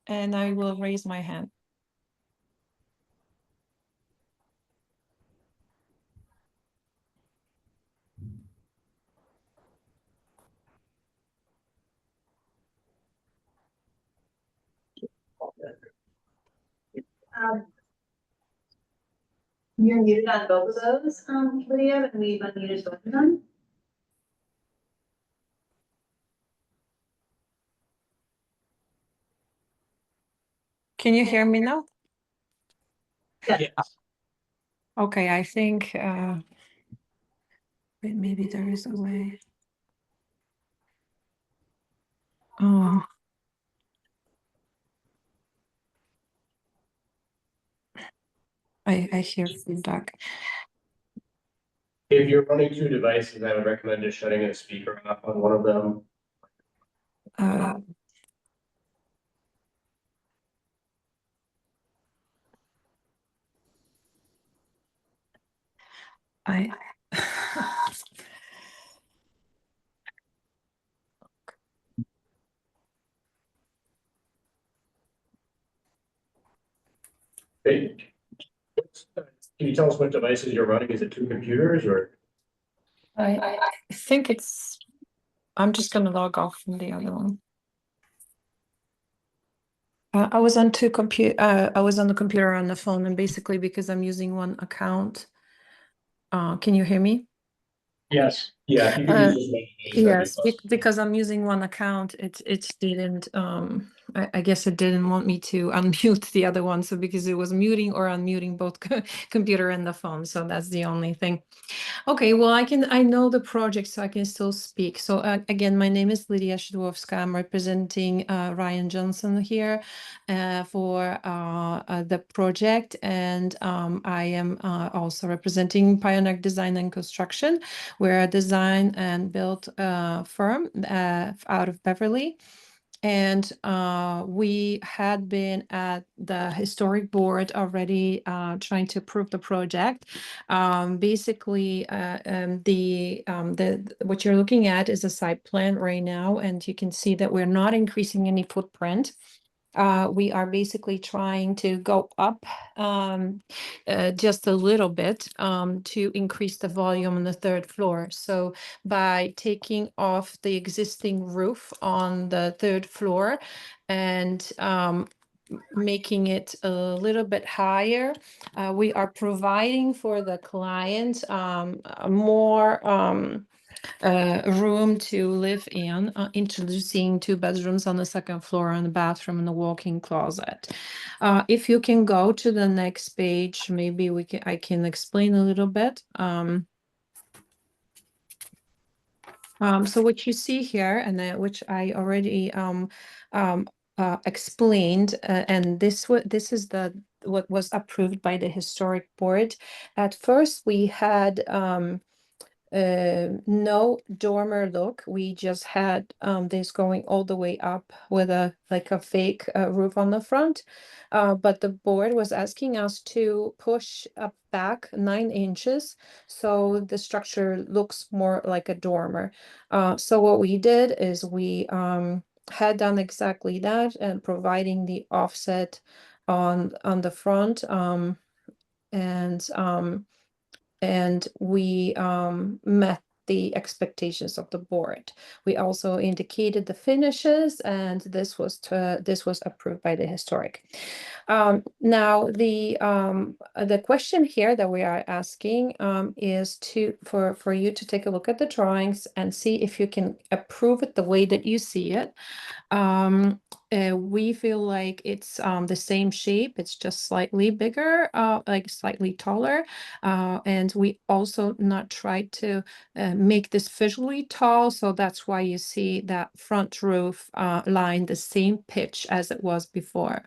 Speaker 12: And I will raise my hand.
Speaker 11: You're muted on both of those, Lydia, and we've unmuted both of them.
Speaker 12: Can you hear me now?
Speaker 11: Yeah.
Speaker 12: Okay, I think wait, maybe there is a way. Oh. I hear feedback.
Speaker 10: If you're running two devices, I would recommend just shutting a speaker off on one of them.
Speaker 12: I
Speaker 10: Hey, can you tell us what devices you're running? Is it two computers or?
Speaker 12: I think it's. I'm just gonna log off from the other one. I was on two I was on the computer on the phone, and basically because I'm using one account. Can you hear me?
Speaker 3: Yes.
Speaker 10: Yeah, if you could use this one, that'd
Speaker 12: Yes,
Speaker 10: be awesome.
Speaker 12: because I'm using one account, it didn't I guess it didn't want me to unmute the other one, so because it was muting or unmuting both computer and the phone, so that's the only thing. Okay, well, I know the project, so I can still speak. So again, my name is Lydia Szydłowska. I'm representing Ryan Johnson here for the project, and I am also representing Pioneer Design and Construction. We're a design and build firm out of Beverly. And we had been at the historic board already trying to approve the project. Basically, what you're looking at is a site plan right now, and you can see that we're not increasing any footprint. We are basically trying to go up just a little bit to increase the volume on the third floor. So by taking off the existing roof on the third floor and making it a little bit higher, we are providing for the client more room to live in, introducing 2 bedrooms on the second floor and a bathroom and a walk-in closet. If you can go to the next page, maybe I can explain a little bit. So what you see here, and which I already explained, and this is what was approved by the historic board. At first, we had no dormer look. We just had this going all the way up with a fake roof on the front. But the board was asking us to push up back 9 inches so the structure looks more like a dormer. So what we did is we had done exactly that, and providing the offset on the front. and we met the expectations of the board. We also indicated the finishes, and this was approved by the historic. Now the question here that we are asking is for you to take a look at the drawings and see if you can approve it the way that you see it. We feel like it's the same shape, it's just slightly bigger, like slightly taller. And we also not tried to make this visually tall, so that's why you see that front roof line the same pitch as it was before.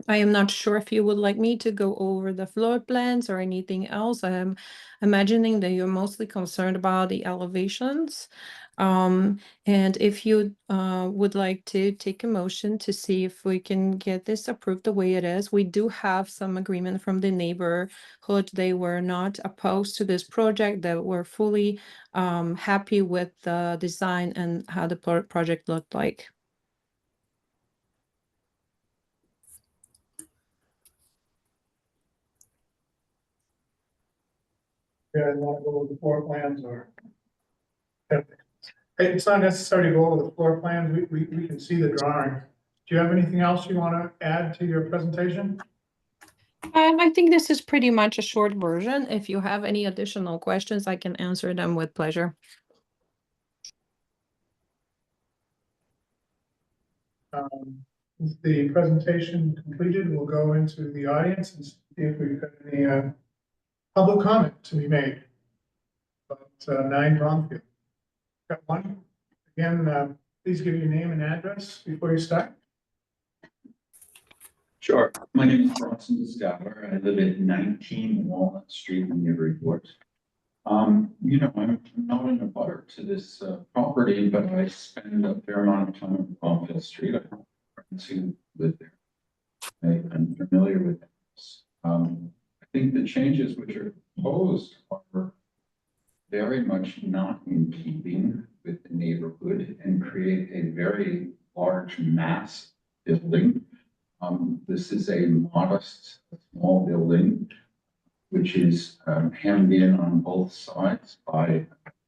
Speaker 12: I am not sure if you would like me to go over the floor plans or anything else. I'm imagining that you're mostly concerned about the elevations. And if you would like to take a motion to see if we can get this approved the way it is, we do have some agreement from the neighborhood. They were not opposed to this project. They were fully happy with the design and how the project looked like.
Speaker 1: Yeah, I want to go over the floor plans or. It's not necessary to go over the floor plans. We can see the drawing. Do you have anything else you want to add to your presentation?
Speaker 12: I think this is pretty much a short version. If you have any additional questions, I can answer them with pleasure.
Speaker 1: With the presentation completed, we'll go into the audience and see if we've got any public comment to be made about 9 Bromfield. Got one? Again, please give your name and address before you start.
Speaker 13: Sure. My name is Bronson Stower. I live at 19 Walnut Street in Newburyport. You know, I'm not in a butter to this property, but I spend a fair amount of time on Bromfield Street. I have friends who live there. I'm familiar with this. I think the changes which are proposed are very much not in keeping with the neighborhood and create a very large mass building. This is a modest, small building, which is hemmed in on both sides by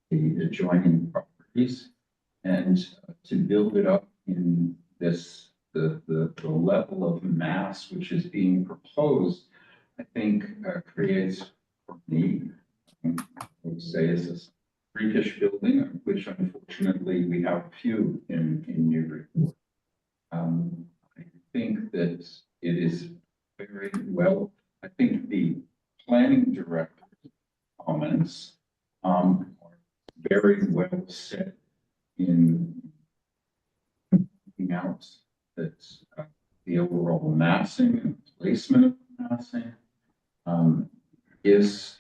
Speaker 13: the adjoining properties. And to build it up in this, the level of mass which is being proposed, I think creates for me, I would say, is a freakish building, of which unfortunately we have a few in Newburyport. I think that it is very well, I think the planning director's comments are very well set in pointing out that the overall massing and placement of massing is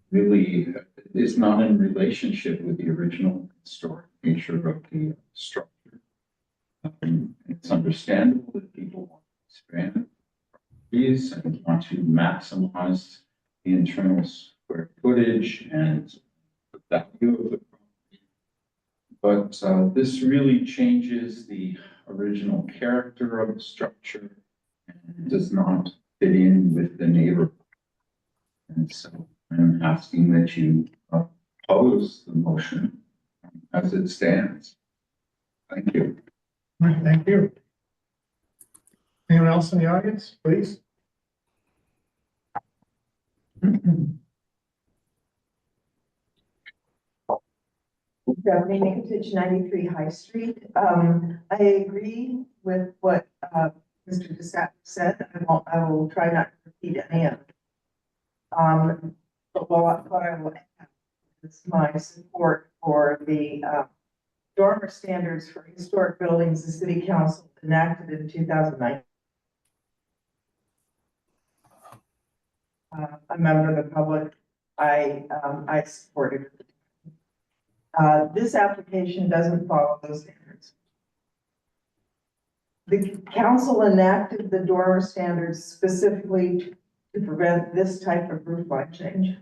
Speaker 13: really is not in relationship with the original historic nature of the structure. It's understandable that people want to expand these and want to maximize the internal square footage and the value of the property. But this really changes the original character of the structure and does not fit in with the neighborhood. And so I'm asking that you oppose the motion as it stands. Thank you.
Speaker 1: All right, thank you. Anyone else in the audience, please?
Speaker 14: Stephanie Nikitich, 93 High Street. I agree with what Mr. Desat said. I will try not to repeat any of it. But what I will add is my support for the dormer standards for historic buildings the City Council enacted in 2009. A member of the public, I supported it. This application doesn't follow those standards. The council enacted the dormer standards specifically to prevent this type of roof line change.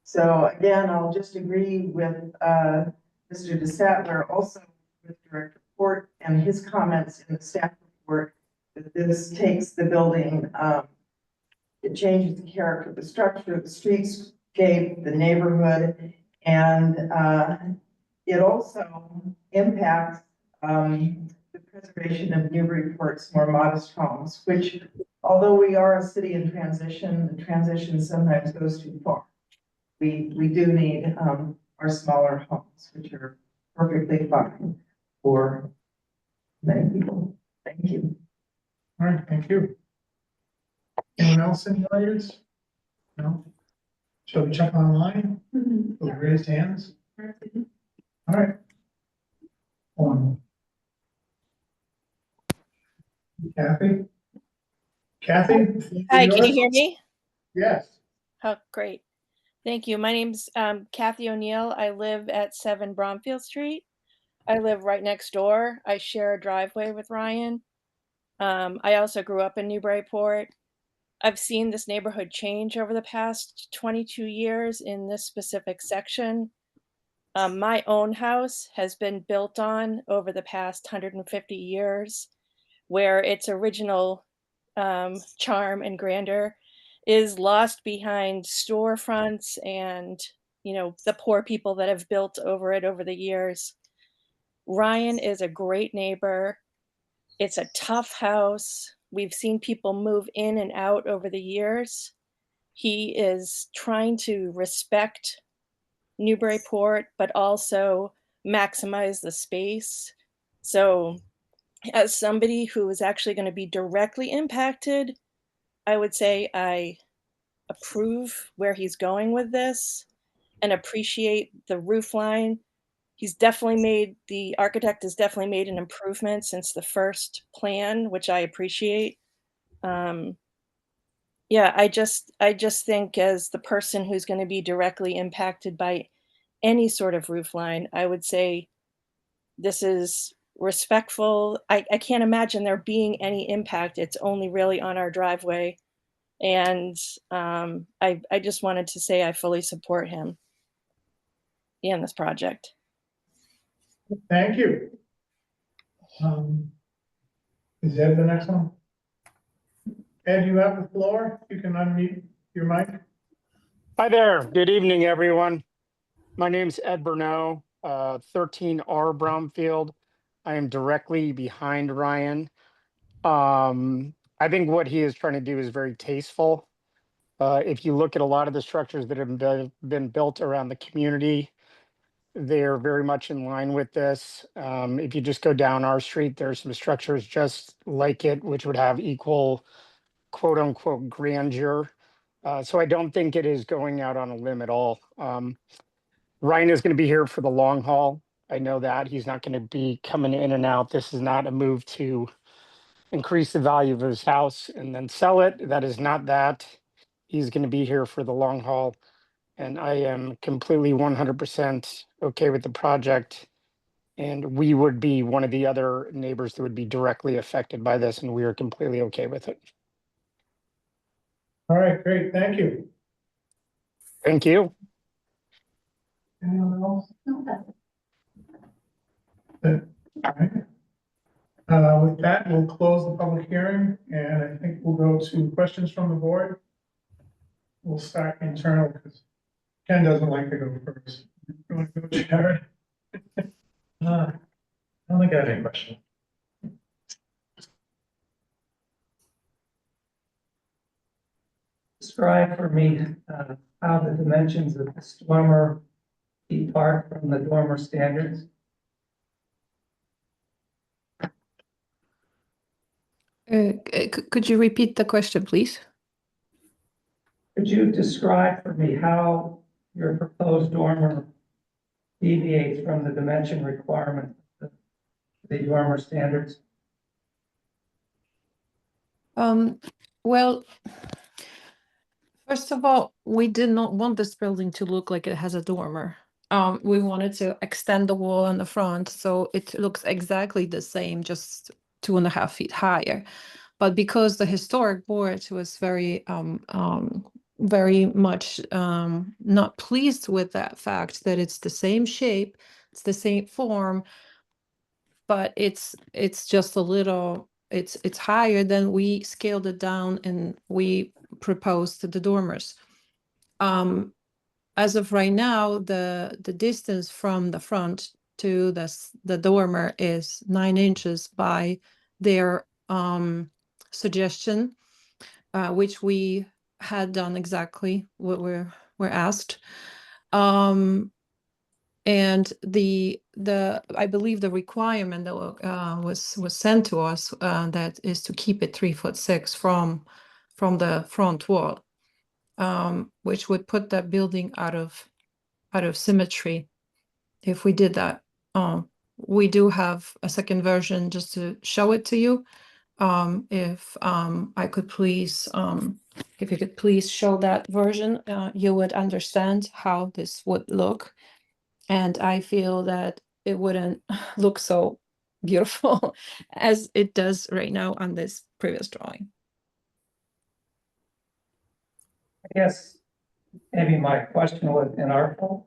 Speaker 14: So again, I'll just agree with Mr. DeSatler also with Director Port and his comments in the staff report that this takes the building, it changes the character of the structure, the streetscape, the neighborhood, and it also impacts the preservation of Newburyport's more modest homes, which, although we are a city in transition, the transition sometimes goes too far. We do need our smaller homes, which are perfectly fine for many people. Thank you.
Speaker 1: All right, thank you. Anyone else in the audience? No? Shall we check online? With raised hands? All right. Kathy? Kathy? the floor is
Speaker 15: Hi, can you
Speaker 1: yours.
Speaker 15: hear me?
Speaker 1: Yes.
Speaker 15: Oh, great. Thank you. My name's Kathy O'Neill. I live at 7 Bromfield Street. I live right next door. I share a driveway with Ryan. I also grew up in Newburyport. I've seen this neighborhood change over the past 22 years in this specific section. My own house has been built on over the past 150 years, where its original charm and grandeur is lost behind storefronts and, you know, the poor people that have built over it over the years. Ryan is a great neighbor. It's a tough house. We've seen people move in and out over the years. He is trying to respect Newburyport, but also maximize the space. So, as somebody who is actually going to be directly impacted, I would say I approve where he's going with this and appreciate the roof line. The architect has definitely made an improvement since the first plan, which I appreciate. Yeah, I just think as the person who's going to be directly impacted by any sort of roof line, I would say this is respectful. I can't imagine there being any impact. It's only really on our driveway. And I just wanted to say I fully support him in this project.
Speaker 1: Thank you. Is Ed the next one? Ed, you have the floor. You can unmute your mic.
Speaker 16: Hi there. Good evening, everyone. My name's Ed Burnett, 13R Brownfield. I am directly behind Ryan. I think what he is trying to do is very tasteful. If you look at a lot of the structures that have been built around the community, they're very much in line with this. If you just go down our street, there's some structures just like it, which would have equal quote unquote grandeur. So I don't think it is going out on a limb at all. Ryan is going to be here for the long haul. I know that he's not going to be coming in and out. This is not a move to increase the value of his house and then sell it. That is not that. He's going to be here for the long haul. And I am completely 100% okay with the project. And we would be one of the other neighbors that would be directly affected by this. And we are completely okay with it.
Speaker 1: All right, great. Thank you.
Speaker 16: Thank you.
Speaker 1: Anyone else? All right. With that, we'll close the public hearing, and I think we'll go to questions from the board. We'll start internal because Ken doesn't like to go first. You want to go, Jared?
Speaker 3: I don't think I have any question.
Speaker 9: Describe for me how the dimensions of this dormer depart from the dormer standards.
Speaker 12: Could you repeat the question, please?
Speaker 9: Could you describe for me how your proposed dormer deviates from the dimension requirement of the dormer standards?
Speaker 12: Well, first of all, we did not want this building to look like it has a dormer. We wanted to extend the wall in the front so it looks exactly the same, just 2.5 feet higher. But because the historic board was very much not pleased with that fact that it's the same shape, it's the same form, but it's just a little, it's higher than we scaled it down and we proposed the dormers. As of right now, the distance from the front to the dormer is 9 inches by their suggestion, which we had done exactly what we're asked. And the I believe the requirement that was sent to us, that is to keep it 3'6" from the front wall, which would put that building out of symmetry if we did that. We do have a second version just to show it to you. If I could please, if you could please show that version, you would understand how this would look. And I feel that it wouldn't look so beautiful as it does right now on this previous drawing.
Speaker 9: I guess maybe my question was inartful.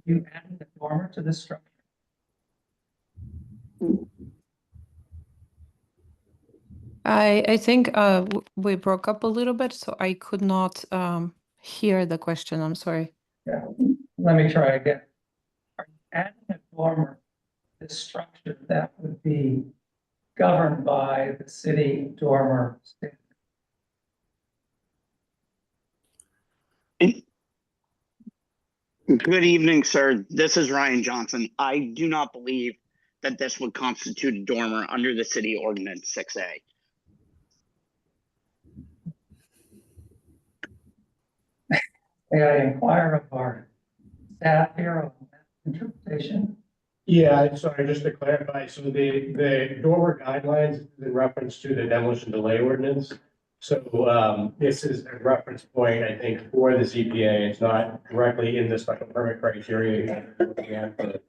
Speaker 9: You added the dormer to this structure?
Speaker 12: I think we broke up a little bit, so I could not hear the question. I'm sorry.
Speaker 9: Yeah, let me try again. Are you adding a dormer to this structure that would be governed by the city dormer standard?
Speaker 17: Good evening, sir. This is Ryan Johnson. I do not believe that this would constitute a dormer under the city ordinance 6A.
Speaker 9: May I inquire of our staff here on that interpretation?
Speaker 10: Yeah, sorry, just to clarify, so the dormer guidelines is in reference to the demolition delay ordinance. So this is a reference point, I think, for the ZPA. It's not directly in the special permit criteria. Looking at the,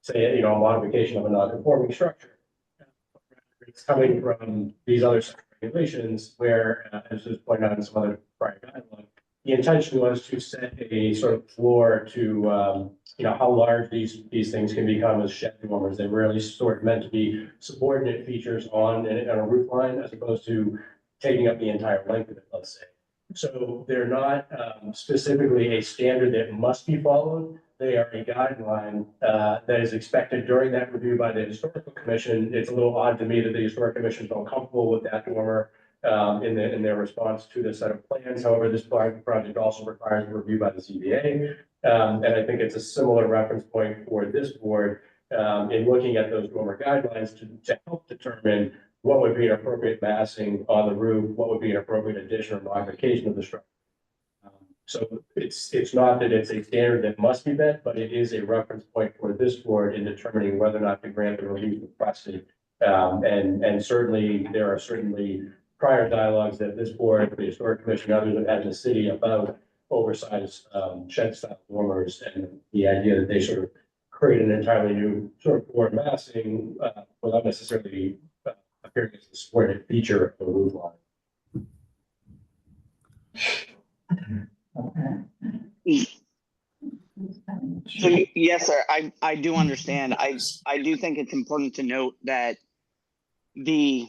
Speaker 10: say, a modification of a non-conforming structure. It's coming from these other regulations where, as was pointed out in some other prior dialogue, the intention was to set a sort of floor to, how large these things can become as shed dormers. They're really sort of meant to be subordinate features on a roof line as opposed to taking up the entire length of it, let's say. So they're not specifically a standard that must be followed. They are a guideline that is expected during that review by the historical commission. It's a little odd to me that the historic commission felt comfortable with that dormer in their response to the set of plans. However, this project also requires a review by the ZBA. And I think it's a similar reference point for this board in looking at those dormer guidelines to help determine what would be an appropriate massing on the roof, what would be an appropriate addition or modification of the structure. So it's not that it's a standard that must be met, but it is a reference point for this board in determining whether or not to grant the relief requested. And certainly there are prior dialogues that this board, the historic commission, others have had in the city about oversized shed style dormers and the idea that they sort of create an entirely new sort of floor massing without necessarily appearing as a supported feature of the roof line.
Speaker 17: So, yes, sir, I do understand. I do think it's important to note that the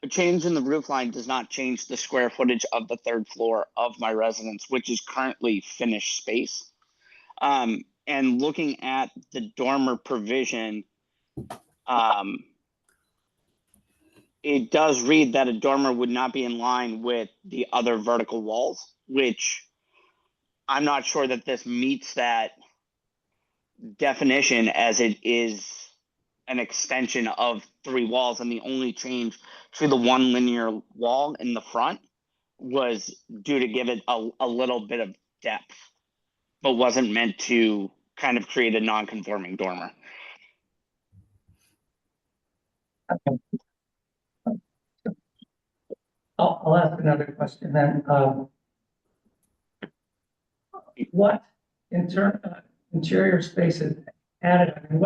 Speaker 17: change in the roof line does not change the square footage of the third floor of my residence, which is currently finished space. And looking at the dormer provision, it does read that a dormer would not be in line with the other vertical walls, which I'm not sure that this meets that definition, as it is an extension of 3 walls, and the only change to the one linear wall in the front was due to give it a little bit of depth, but wasn't meant to kind of create a non-conforming dormer.
Speaker 9: I'll ask another question then. What interior spaces added? I mean,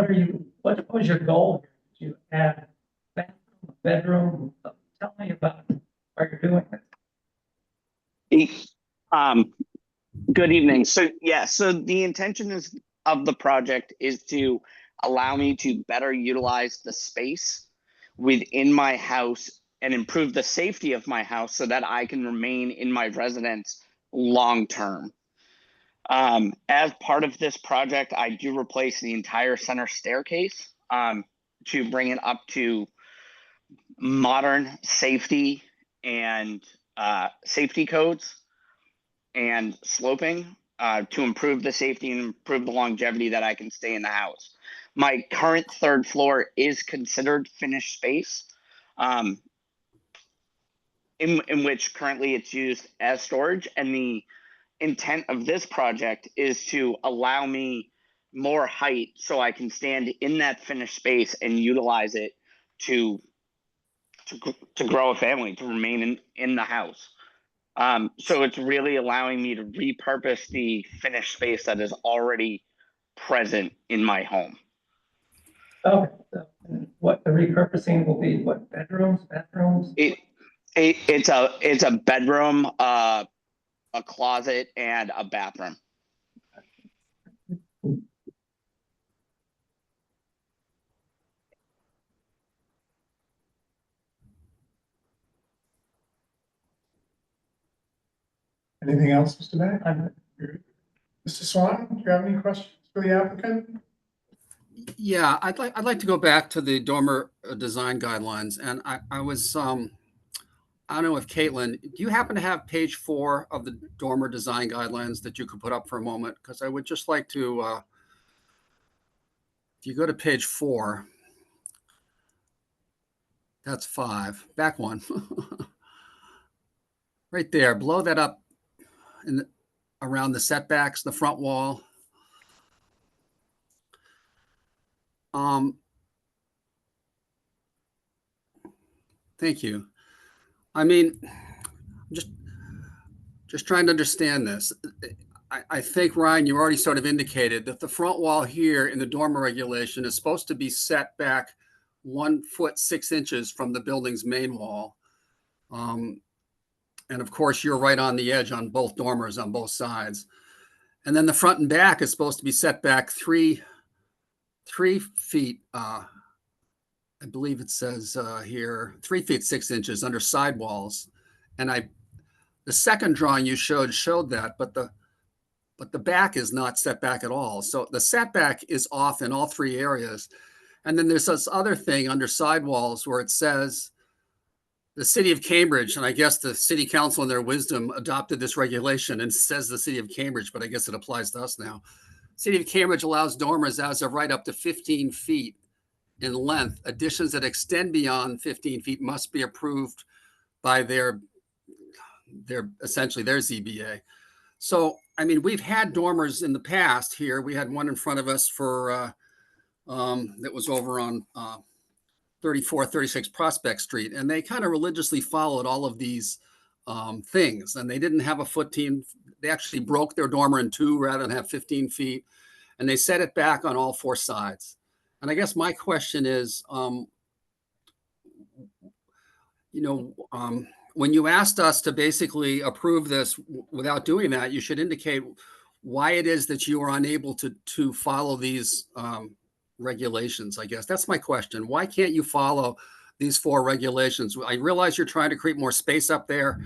Speaker 9: what was your goal? Did you add bathroom, bedroom? Tell me about why you're doing this.
Speaker 17: Good evening. So yeah, so the intention of the project is to allow me to better utilize the space within my house and improve the safety of my house so that I can remain in my residence long term. As part of this project, I do replace the entire center staircase to bring it up to modern safety and safety codes and sloping to improve the safety and improve the longevity that I can stay in the house. My current third floor is considered finished space, in which currently it's used as storage. And the intent of this project is to allow me more height so I can stand in that finished space and utilize it to grow a family, to remain in the house. So it's really allowing me to repurpose the finished space that is already present in my home.
Speaker 9: Okay, so what the repurposing will be, what bedrooms, bathrooms?
Speaker 17: It's a bedroom, a closet, and a bathroom.
Speaker 1: Anything else, Mr. Mack? Mr. Swan, do you have any questions for the applicant?
Speaker 2: Yeah, I'd like to go back to the dormer design guidelines, and I was I don't know if Caitlin, do you happen to have page 4 of the dormer design guidelines that you could put up for a moment? Because I would just like to, if you go to page 4, that's 5, back one, right there. Blow that up around the setbacks, the front wall. Thank you. I mean, just trying to understand this. I think, Ryan, you already sort of indicated that the front wall here in the dormer regulation is supposed to be set back 1 foot 6 inches from the building's main wall. And of course, you're right on the edge on both dormers on both sides. And then the front and back is supposed to be set back 3 feet. I believe it says here 3 feet 6 inches under sidewalls. And the second drawing you showed that, but the back is not set back at all. So the setback is off in all 3 areas. And then there's this other thing under sidewalls where it says the city of Cambridge, and I guess the city council in their wisdom adopted this regulation and says the city of Cambridge, but I guess it applies to us now. City of Cambridge allows dormers as of right up to 15 feet in length. Additions that extend beyond 15 feet must be approved by their essentially their ZBA. So, I mean, we've had dormers in the past here. We had one in front of us for that was over on 3436 Prospect Street, and they kind of religiously followed all of these things, and they didn't have a 15. They actually broke their dormer in 2 rather than have 15 feet, and they set it back on all 4 sides. And I guess my question is, when you asked us to basically approve this without doing that, you should indicate why it is that you are unable to follow these regulations. I guess that's my question. Why can't you follow these 4 regulations? I realize you're trying to create more space up there,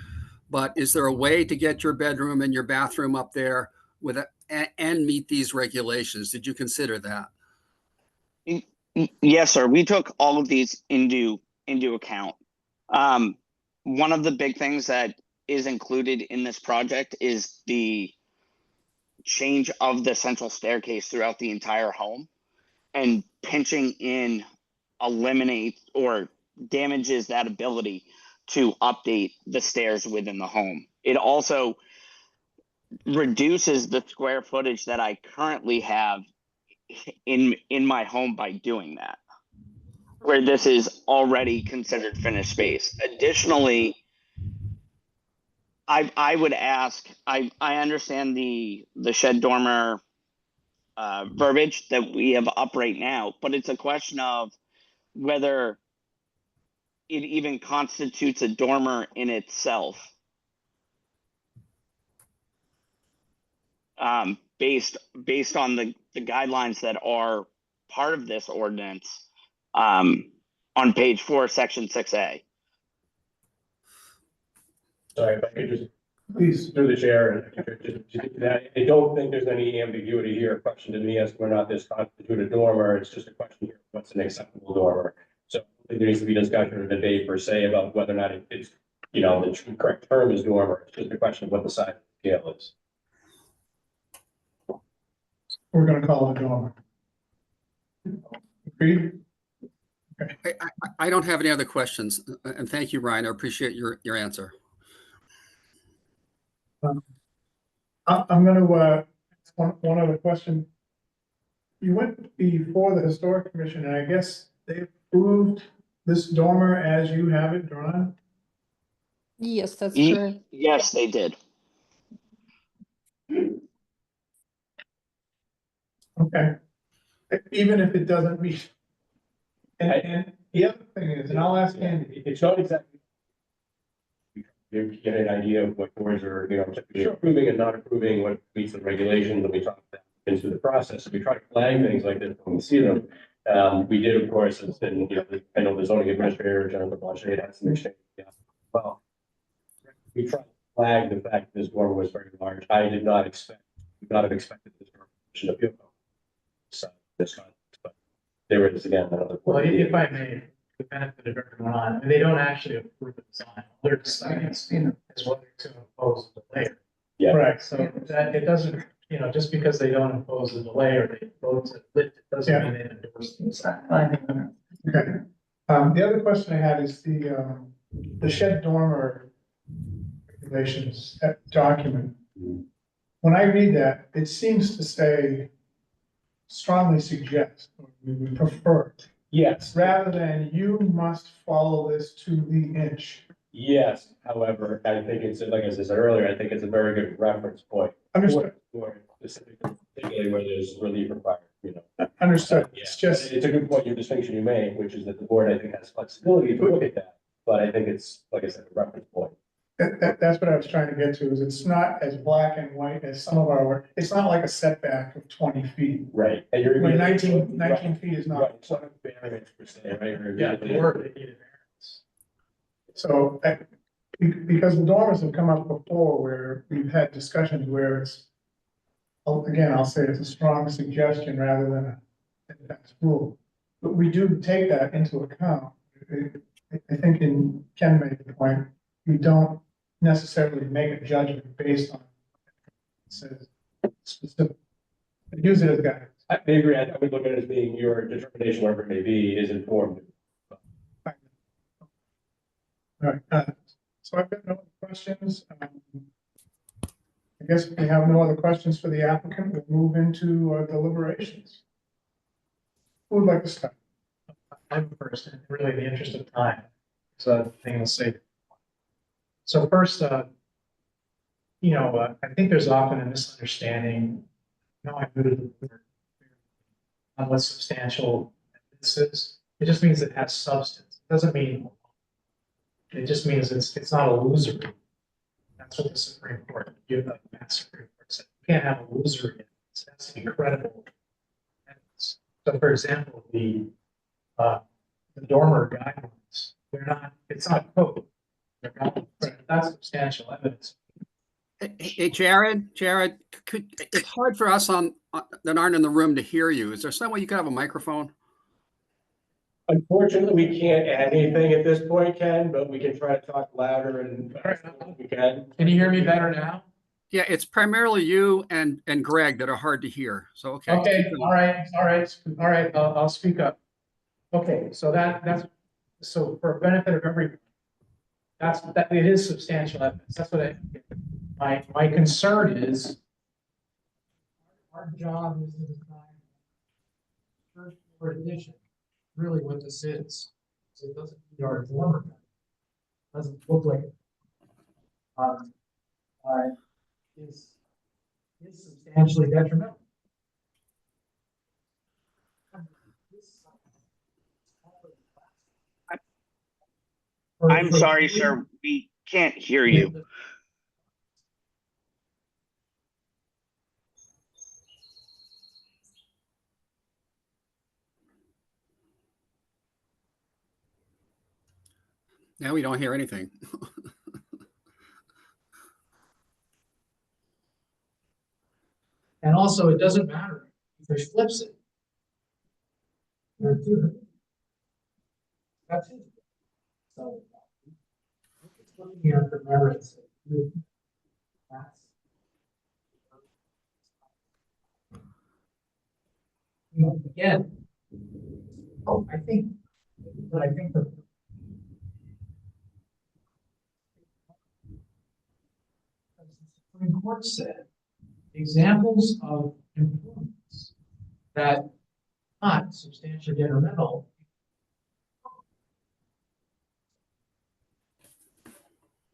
Speaker 2: but is there a way to get your bedroom and your bathroom up there and meet these regulations? Did you consider that?
Speaker 17: Yes, sir. We took all of these into account. One of the big things that is included in this project is the change of the central staircase throughout the entire home, and pinching in eliminates or damages that ability to update the stairs within the home. It also reduces the square footage that I currently have in my home by doing that, where this is already considered finished space. Additionally, I would ask, I understand the shed dormer verbiage that we have up right now, but it's a question of whether it even constitutes a dormer in itself. based on the guidelines that are part of this ordinance, on page 4, section 6A.
Speaker 10: Sorry, if I could just,
Speaker 1: Please.
Speaker 10: through the chair, I don't think there's any ambiguity here. A question to me as to whether or not this constitutes a dormer. It's just a question here, what's an acceptable dormer? So I think there needs to be discussion or debate per se about whether or not it's, you know, the correct term is dormer. It's just a question of what the size of the scale is.
Speaker 1: We're gonna call it a dormer. Agreed?
Speaker 2: I don't have any other questions, and thank you, Ryan. I appreciate your answer.
Speaker 1: I'm gonna, one other question. You went before the historic commission, and I guess they approved this dormer as you have it drawn?
Speaker 12: Yes, that's correct.
Speaker 17: Yes, they did.
Speaker 1: Okay. Even if it doesn't meet. And the other thing is, and I'll ask Andy,
Speaker 10: It's not exactly. You get an idea of what boards are, you know, typically approving and not approving, what meets the regulations, and we talk that into the process. So we try to flag things like this when we see them. We did, of course, and, you know, I know the zoning administrator, Jennifer Blanchet, had some exchange. Yeah. Well, we tried to flag the fact that this dormer was very large. I did not have expected this dormer to appeal. So this context, but there it is again, another.
Speaker 3: Well, if I may, the benefit of everyone, they don't actually approve the design. They're deciding as whether to impose a delay.
Speaker 10: Yeah.
Speaker 1: Correct.
Speaker 3: So that it doesn't, you know, just because they don't impose a delay or they vote to lift it doesn't mean they endorse the design.
Speaker 1: Okay. The other question I had is the shed dormer regulations, that document. When I read that, it seems to say strongly suggest, or we would prefer,
Speaker 10: Yes.
Speaker 1: rather than you must follow this to the inch.
Speaker 10: Yes, however, I think it's, like I said earlier, I think it's a very good reference point.
Speaker 1: Understood.
Speaker 10: For specifically, particularly where there's relief required, you know.
Speaker 1: Understood.
Speaker 10: Yeah.
Speaker 1: It's just,
Speaker 10: It's a good point, your distinction you made, which is that the board, I think, has flexibility to look at that. But I think it's, like I said, a reference point.
Speaker 1: that's what I was trying to get to, is it's not as black and white as some of our work. It's not like a setback of 20 feet.
Speaker 10: Right. And you're.
Speaker 1: Where 19 feet is not.
Speaker 10: Right, it's not a variance per se, right?
Speaker 3: Yeah, the word they need a variance.
Speaker 1: So, because the dormers have come up before where we've had discussions where it's, again, I'll say it's a strong suggestion rather than a fast rule. But we do take that into account. I think Ken made the point, we don't necessarily make a judgment based on it says specific. Use it as guidance.
Speaker 10: I agree, I would look at it as being your determination, whatever it may be, is informed.
Speaker 1: All right, so I've got no other questions. I guess if we have no other questions for the applicant, we'll move into deliberations. Who would like to start?
Speaker 3: I'm first, in really the interest of time. So I think I'll say. So first, you know, I think there's often a misunderstanding. You know, I moved on what substantial this is. It just means it has substance. It doesn't mean it just means it's not illusory. That's what the Supreme Court, the Supreme Court said. You can't have illusory. It has to be credible. So, for example, the dormer guidelines, it's not code. They're not, that's substantial evidence.
Speaker 2: Hey, Jared, it's hard for us that aren't in the room to hear you. Is there some way you could have a microphone?
Speaker 10: Unfortunately, we can't add anything at this point, Ken, but we can try to talk louder and we can.
Speaker 3: Can you hear me better now?
Speaker 2: Yeah, it's primarily you and Greg that are hard to hear. So, okay.
Speaker 3: Okay, all right, I'll speak up. Okay, so that's, so for benefit of everyone, that it is substantial evidence. That's what my concern is. Our job is to design first floor addition. Really what this is. It doesn't meet our dormer. Doesn't look like it. Is substantially detrimental.
Speaker 17: I'm sorry, sir. We can't hear you.
Speaker 2: Now we don't hear anything.
Speaker 3: And also, it doesn't matter if he flips it. That's it. So, it's looking at the merits. That's. You know, again, I think the Supreme Court said examples of improvements that are not substantially detrimental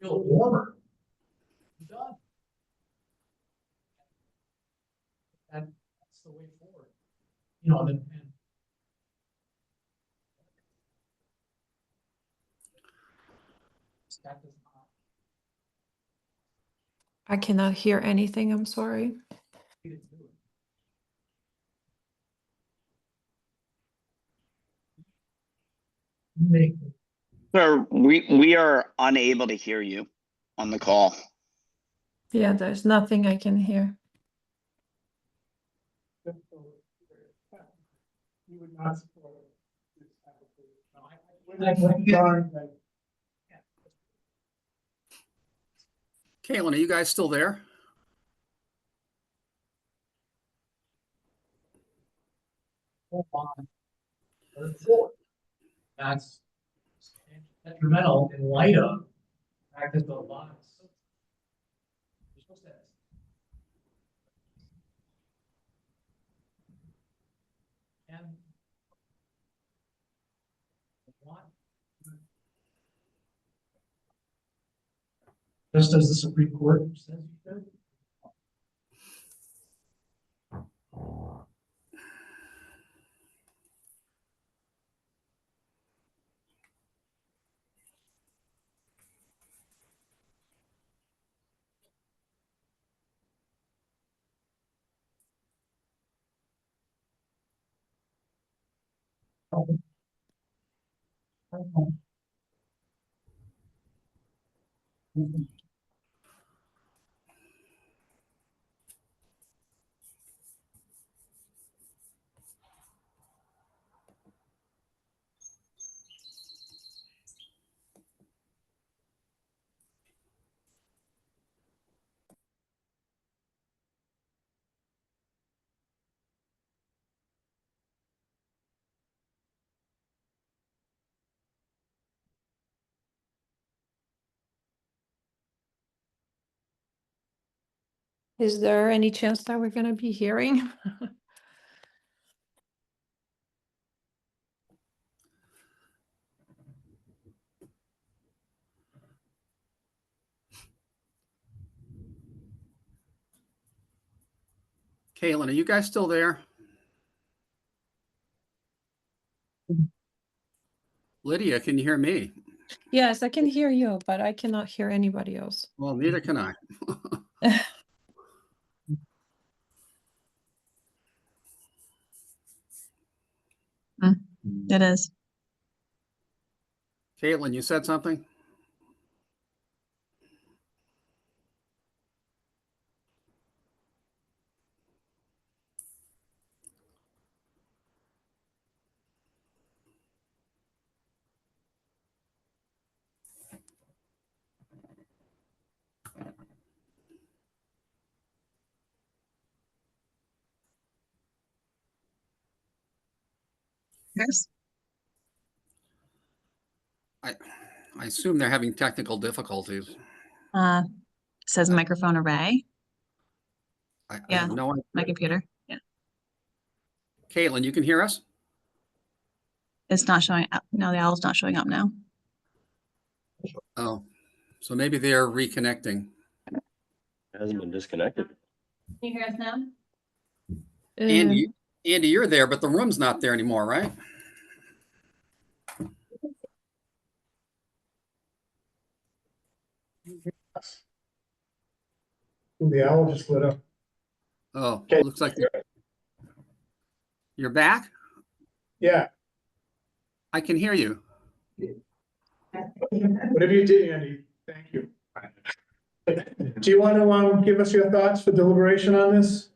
Speaker 3: feel warmer. Done. That's the way forward. You know, and that does not.
Speaker 12: I cannot hear anything. I'm sorry.
Speaker 17: Sir, we are unable to hear you on the call.
Speaker 12: Yeah, there's nothing I can hear.
Speaker 1: You would not support this application.
Speaker 2: Caitlin, are you guys still there?
Speaker 3: That's detrimental in light of the fact that the lot is. And just as the Supreme Court says you should.
Speaker 12: Is there any chance that we're going to be hearing?
Speaker 2: Caitlin, are you guys still there? Lydia, can you hear me?
Speaker 12: Yes, I can hear you, but I cannot hear anybody else.
Speaker 2: Well, neither can I.
Speaker 18: It is.
Speaker 2: Caitlin, you said something?
Speaker 18: Yes.
Speaker 2: I assume they're having technical difficulties.
Speaker 18: Says microphone array.
Speaker 2: I
Speaker 18: Yeah,
Speaker 2: have no idea.
Speaker 18: my computer. Yeah.
Speaker 2: Caitlin, you can hear us?
Speaker 18: It's not showing up. No, the owl's not showing up now.
Speaker 2: Oh, so maybe they're reconnecting.
Speaker 10: It hasn't been disconnected.
Speaker 18: Can you hear us now?
Speaker 2: Andy, you're there, but the room's not there anymore, right?
Speaker 1: The owl just lit up.
Speaker 2: Oh, looks like you're back.
Speaker 1: Yeah.
Speaker 2: I can hear you.
Speaker 1: Whatever you did, Andy, thank you. Do you want to give us your thoughts for deliberation on this?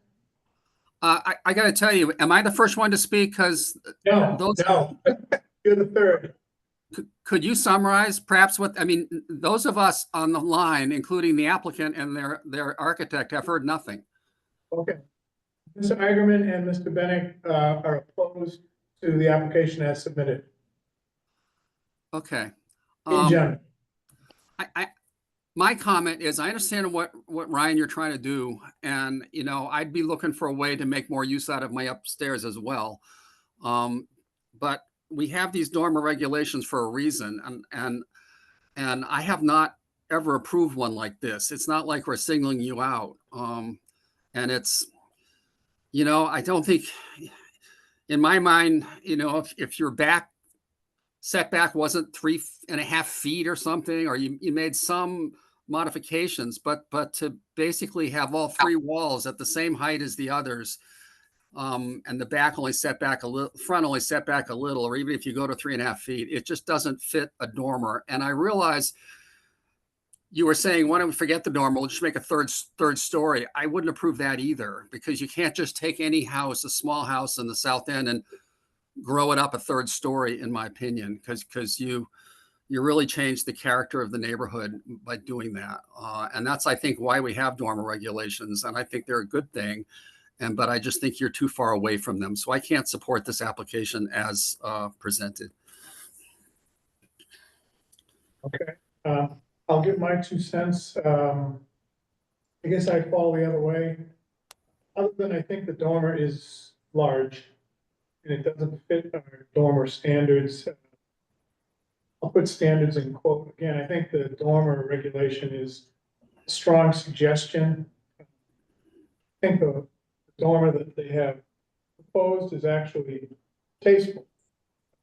Speaker 2: I got to tell you, am I the first one to speak? Because
Speaker 1: No, you're the third.
Speaker 2: Could you summarize perhaps what, I mean, those of us on the line, including the applicant and their architect, have heard nothing.
Speaker 1: Okay. Mr. Igerman and Mr. Bennett are opposed to the application as submitted.
Speaker 2: Okay.
Speaker 1: In general.
Speaker 2: My comment is, I understand what Ryan, you're trying to do. And, you know, I'd be looking for a way to make more use out of my upstairs as well. But we have these dormer regulations for a reason. And I have not ever approved one like this. It's not like we're singling you out. And it's, you know, I don't think, in my mind, you know, if your back setback wasn't 3.5 feet or something, or you made some modifications, but to basically have all three walls at the same height as the others, and the back only set back a little, front only set back a little, or even if you go to 3.5 feet, it just doesn't fit a dormer. And I realize you were saying, why don't we forget the dormer? We'll just make a third story. I wouldn't approve that either, because you can't just take any house, a small house in the South End, and grow it up a third story, in my opinion, because you really change the character of the neighborhood by doing that. And that's, I think, why we have dormer regulations. And I think they're a good thing. But I just think you're too far away from them. So I can't support this application as presented.
Speaker 1: Okay. I'll give my 2 cents. I guess I'd fall the other way. Other than I think the dormer is large and it doesn't fit our dormer standards. I'll put standards in quote. Again, I think the dormer regulation is a strong suggestion. I think the dormer that they have proposed is actually tasteful.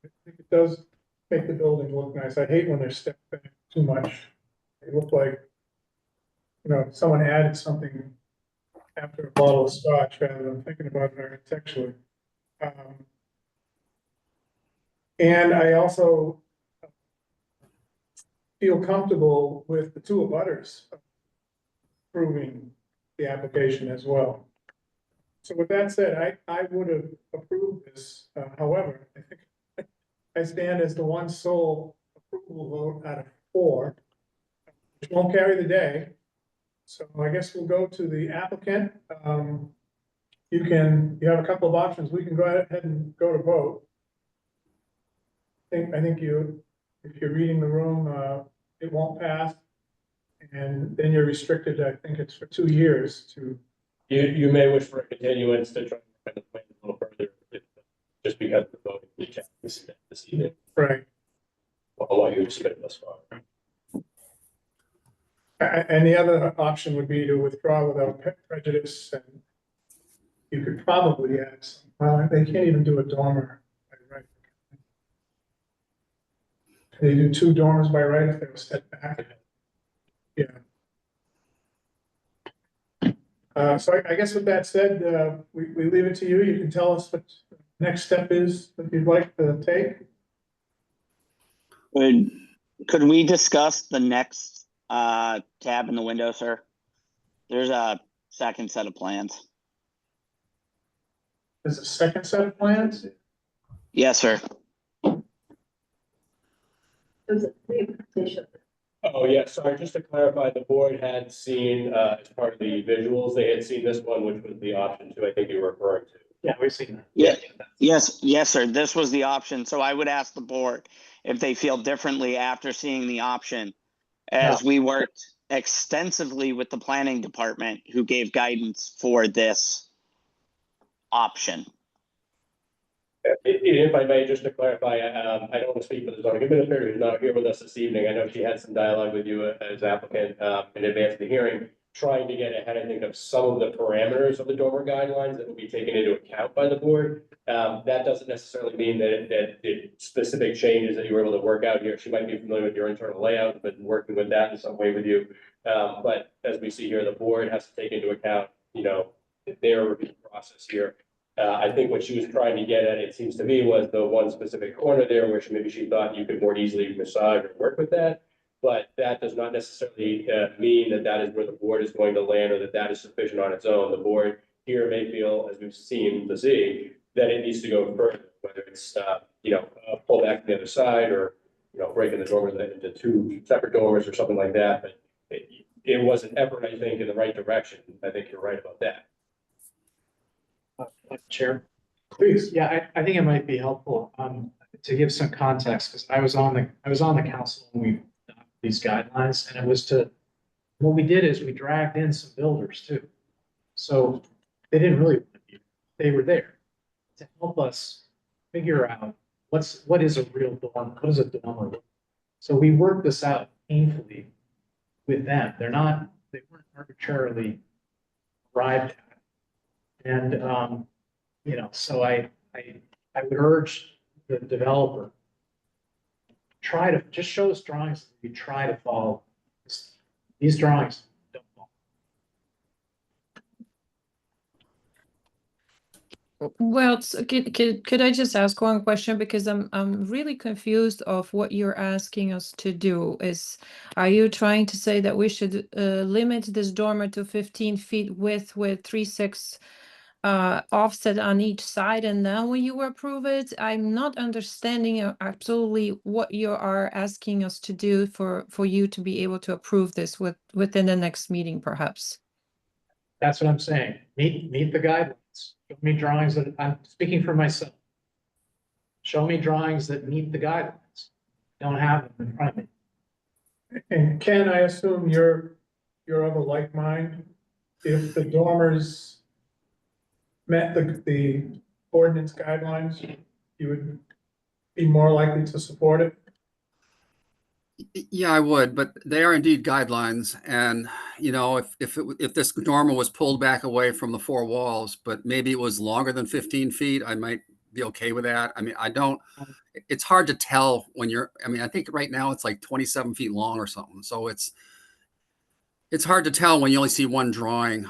Speaker 1: I think it does make the building look nice. I hate when they're stepped back too much. They look like, you know, someone added something after a bottle of scotch rather than thinking about it architecturally. And I also feel comfortable with the two abutters approving the application as well. So with that said, I would have approved this. However, I think I stand as the one sole approval vote out of 4, which won't carry the day. So I guess we'll go to the applicant. You have a couple of options. We can go ahead and go to vote. I think if you're reading the room, it won't pass. And then you're restricted, I think it's for 2 years to.
Speaker 10: You may wish for a continuance to try to kind of plan a little further, just because the voting we checked this evening.
Speaker 1: Right.
Speaker 10: What you've submitted thus far.
Speaker 1: And the other option would be to withdraw without prejudice, and you could probably add some, well, they can't even do a dormer by right. They do 2 dormers by right if they were set back. Yeah. So I guess with that said, we leave it to you. You can tell us what the next step is that you'd like to take.
Speaker 17: Could we discuss the next tab in the window, sir? There's a second set of plans.
Speaker 1: There's a second set of plans?
Speaker 17: Yes, sir.
Speaker 10: Oh, yeah, sorry, just to clarify, the board had seen, as part of the visuals, they had seen this one, which was the option 2, I think you were referring to.
Speaker 3: Yeah, we've seen that.
Speaker 17: Yeah. Yes, sir. This was the option. So I would ask the board if they feel differently after seeing the option, as we worked extensively with the planning department who gave guidance for this option.
Speaker 10: If I may, just to clarify, I don't want to speak for the zoning administrator who's not here with us this evening. I know she had some dialogue with you as applicant in advance of the hearing, trying to get ahead, I think, of some of the parameters of the dormer guidelines that will be taken into account by the board. That doesn't necessarily mean that the specific changes that you were able to work out here. She might be familiar with your internal layout, but working with that in some way with you. But as we see here, the board has to take into account, you know, their review process here. I think what she was trying to get at, it seems to me, was the one specific corner there where maybe she thought you could more easily massage or work with that. But that does not necessarily mean that that is where the board is going to land, or that that is sufficient on its own. The board here may feel, as we've seen to see, that it needs to go further, whether it's, pull back to the other side, or, breaking the dormers into two separate dormers or something like that. But it was an effort, I think, in the right direction. I think you're right about that.
Speaker 3: Chair.
Speaker 1: Please.
Speaker 3: Yeah, I think it might be helpful, to give some context, because I was on the council when we adopted these guidelines, and what we did is we dragged in some builders too. So they didn't really, they were there to help us figure out what is a real dorm, what is a dormer. So we worked this out painfully with them. They weren't arbitrarily arrived at. And, so I would urge the developer, try to just show us drawings, you try to follow. These drawings don't follow.
Speaker 12: Well, could I just ask one question, because I'm really confused of what you're asking us to do. Are you trying to say that we should limit this dormer to 15 feet width with 3/6 offset on each side, and then when you approve it? I'm not understanding absolutely what you are asking us to do for you to be able to approve this within the next meeting, perhaps.
Speaker 3: That's what I'm saying. Meet the guidelines. Show me drawings that, I'm speaking for myself. Show me drawings that meet the guidelines. Don't have them in front of me.
Speaker 1: And Ken, I assume you're of a like mind. If the dormers met the ordinance guidelines, you would be more likely to support it?
Speaker 2: Yeah, I would, but they are indeed guidelines. And, if this dormer was pulled back away from the four walls, but maybe it was longer than 15 feet, I might be okay with that. I mean, it's hard to tell I think right now it's like 27 feet long or something. So it's hard to tell when you only see one drawing.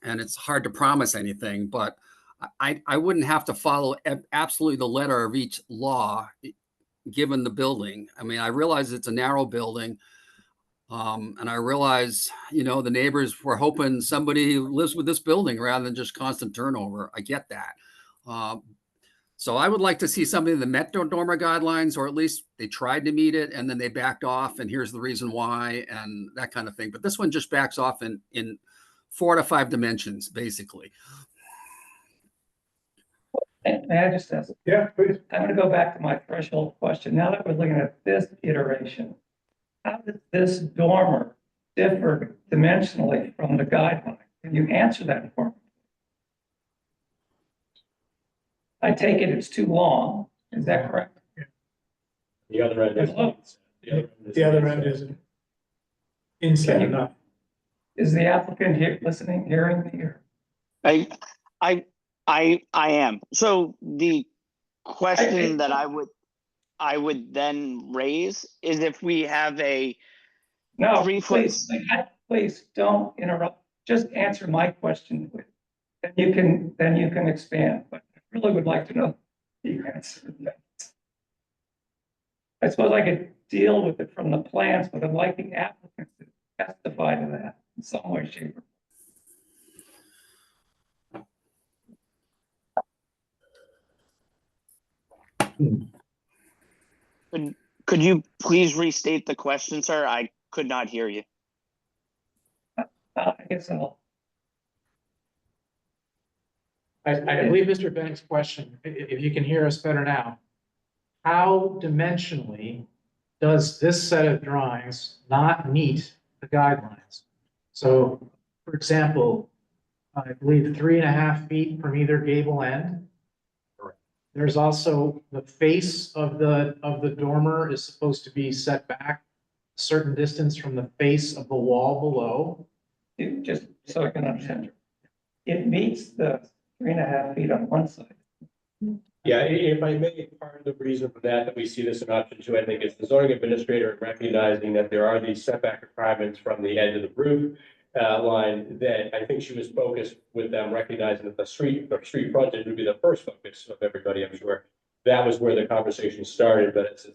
Speaker 2: And it's hard to promise anything, but I wouldn't have to follow absolutely the letter of each law given the building. I mean, I realize it's a narrow building. And I realize, the neighbors were hoping somebody lives with this building rather than just constant turnover. I get that. So I would like to see something that met dormer guidelines, or at least they tried to meet it and then they backed off, and here's the reason why, and that kind of thing. But this one just backs off in 4 to 5 dimensions, basically.
Speaker 9: May I just ask?
Speaker 1: Yeah, please.
Speaker 9: I'm going to go back to my threshold question. Now that we're looking at this iteration, how does this dormer differ dimensionally from the guideline? Can you answer that for me? I take it it's too long. Is that correct?
Speaker 10: The other end is.
Speaker 1: The other end isn't inside enough.
Speaker 9: Is the applicant here listening, hearing me here?
Speaker 17: I am. So the question that I would then raise is, if we have a
Speaker 9: No,
Speaker 17: 3 foot.
Speaker 9: please don't interrupt. Just answer my question. Then you can expand. But I really would like to know the answer. I suppose I could deal with it from the plans, but I'd like the applicant to testify to that in some way, shape, or
Speaker 17: Could you please restate the question, sir? I could not hear you.
Speaker 9: I guess
Speaker 3: I believe Mr. Bennett's question, if you can hear us better now, how dimensionally does this set of drawings not meet the guidelines? So, for example, I believe 3.5 feet from either gable end. There's also the face of the dormer is supposed to be set back a certain distance from the face of the wall below.
Speaker 9: just so I can understand. It meets the 3.5 feet on one side.
Speaker 10: Yeah, if I may, part of the reason for that we see this in option 2, I think, is the zoning administrator recognizing that there are these setback requirements from the edge of the roof, line, that I think she was focused with them, recognizing that the street frontage would be the first focus of everybody, I'm sure. That was where the conversation started, but it's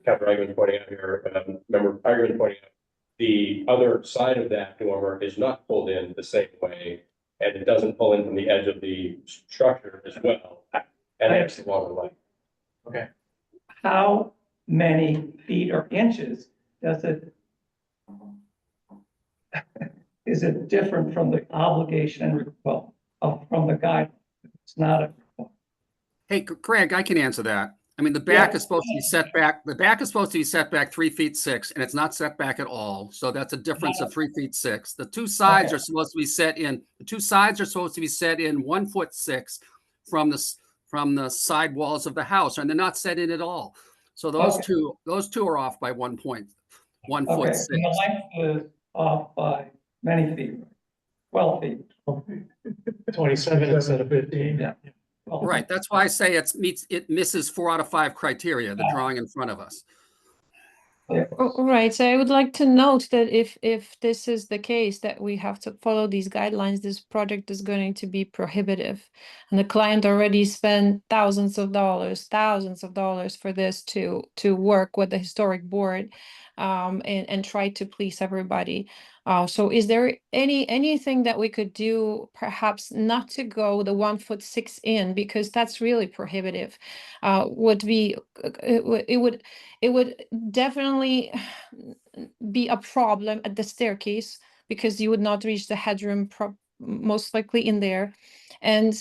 Speaker 10: Captain Eigenman pointing out here, member Eigenman pointing out, the other side of that dormer is not pulled in the same way, and it doesn't pull in from the edge of the structure as well. And that's the longer way.
Speaker 3: Okay.
Speaker 9: How many feet or inches does it? Is it different from the obligation, well, from the guide? It's not a.
Speaker 2: Hey, Craig, I can answer that. I mean, the back is supposed to be set back. The back is supposed to be set back 3 feet 6, and it's not set back at all. So that's a difference of 3 feet 6. The two sides are supposed to be set in. The two sides are supposed to be set in 1 foot 6 from the side walls of the house, and they're not set in at all. So those two are off by 1 point, 1 foot 6.
Speaker 9: And the length is off by many feet, 12 feet.
Speaker 3: 27 instead of 15.
Speaker 9: Yeah.
Speaker 2: Right. That's why I say it misses 4 out of 5 criteria, the drawing in front of us.
Speaker 12: Right. So I would like to note that if this is the case, that we have to follow these guidelines, this project is going to be prohibitive. And the client already spent thousands of dollars for this to work with the historic board and try to please everybody. So is there anything that we could do, perhaps not to go the 1 foot 6 in, because that's really prohibitive? It would definitely be a problem at the staircase, because you would not reach the headroom most likely in there, and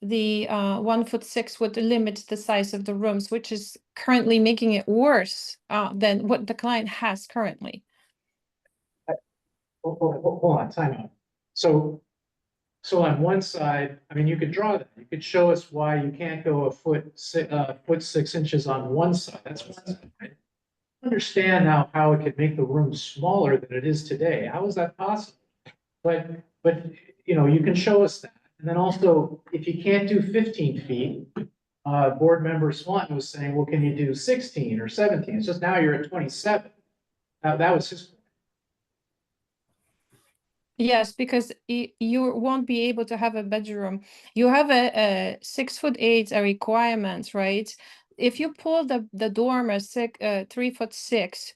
Speaker 12: the 1 foot 6 would limit the size of the rooms, which is currently making it worse than what the client has currently.
Speaker 3: Hold on, time out. So on one side, I mean, you could draw that. You could show us why you can't go a foot 6 inches on one side. That's one side. I understand how it could make the room smaller than it is today. How is that possible? But you can show us that. And then also, if you can't do 15 feet, board member Swanton was saying, well, can you do 16 or 17? It's just now you're at 27. Now that was his.
Speaker 12: Yes, because you won't be able to have a bedroom. You have a 6 foot 8 a requirement, right? If you pull the dormer 3 foot 6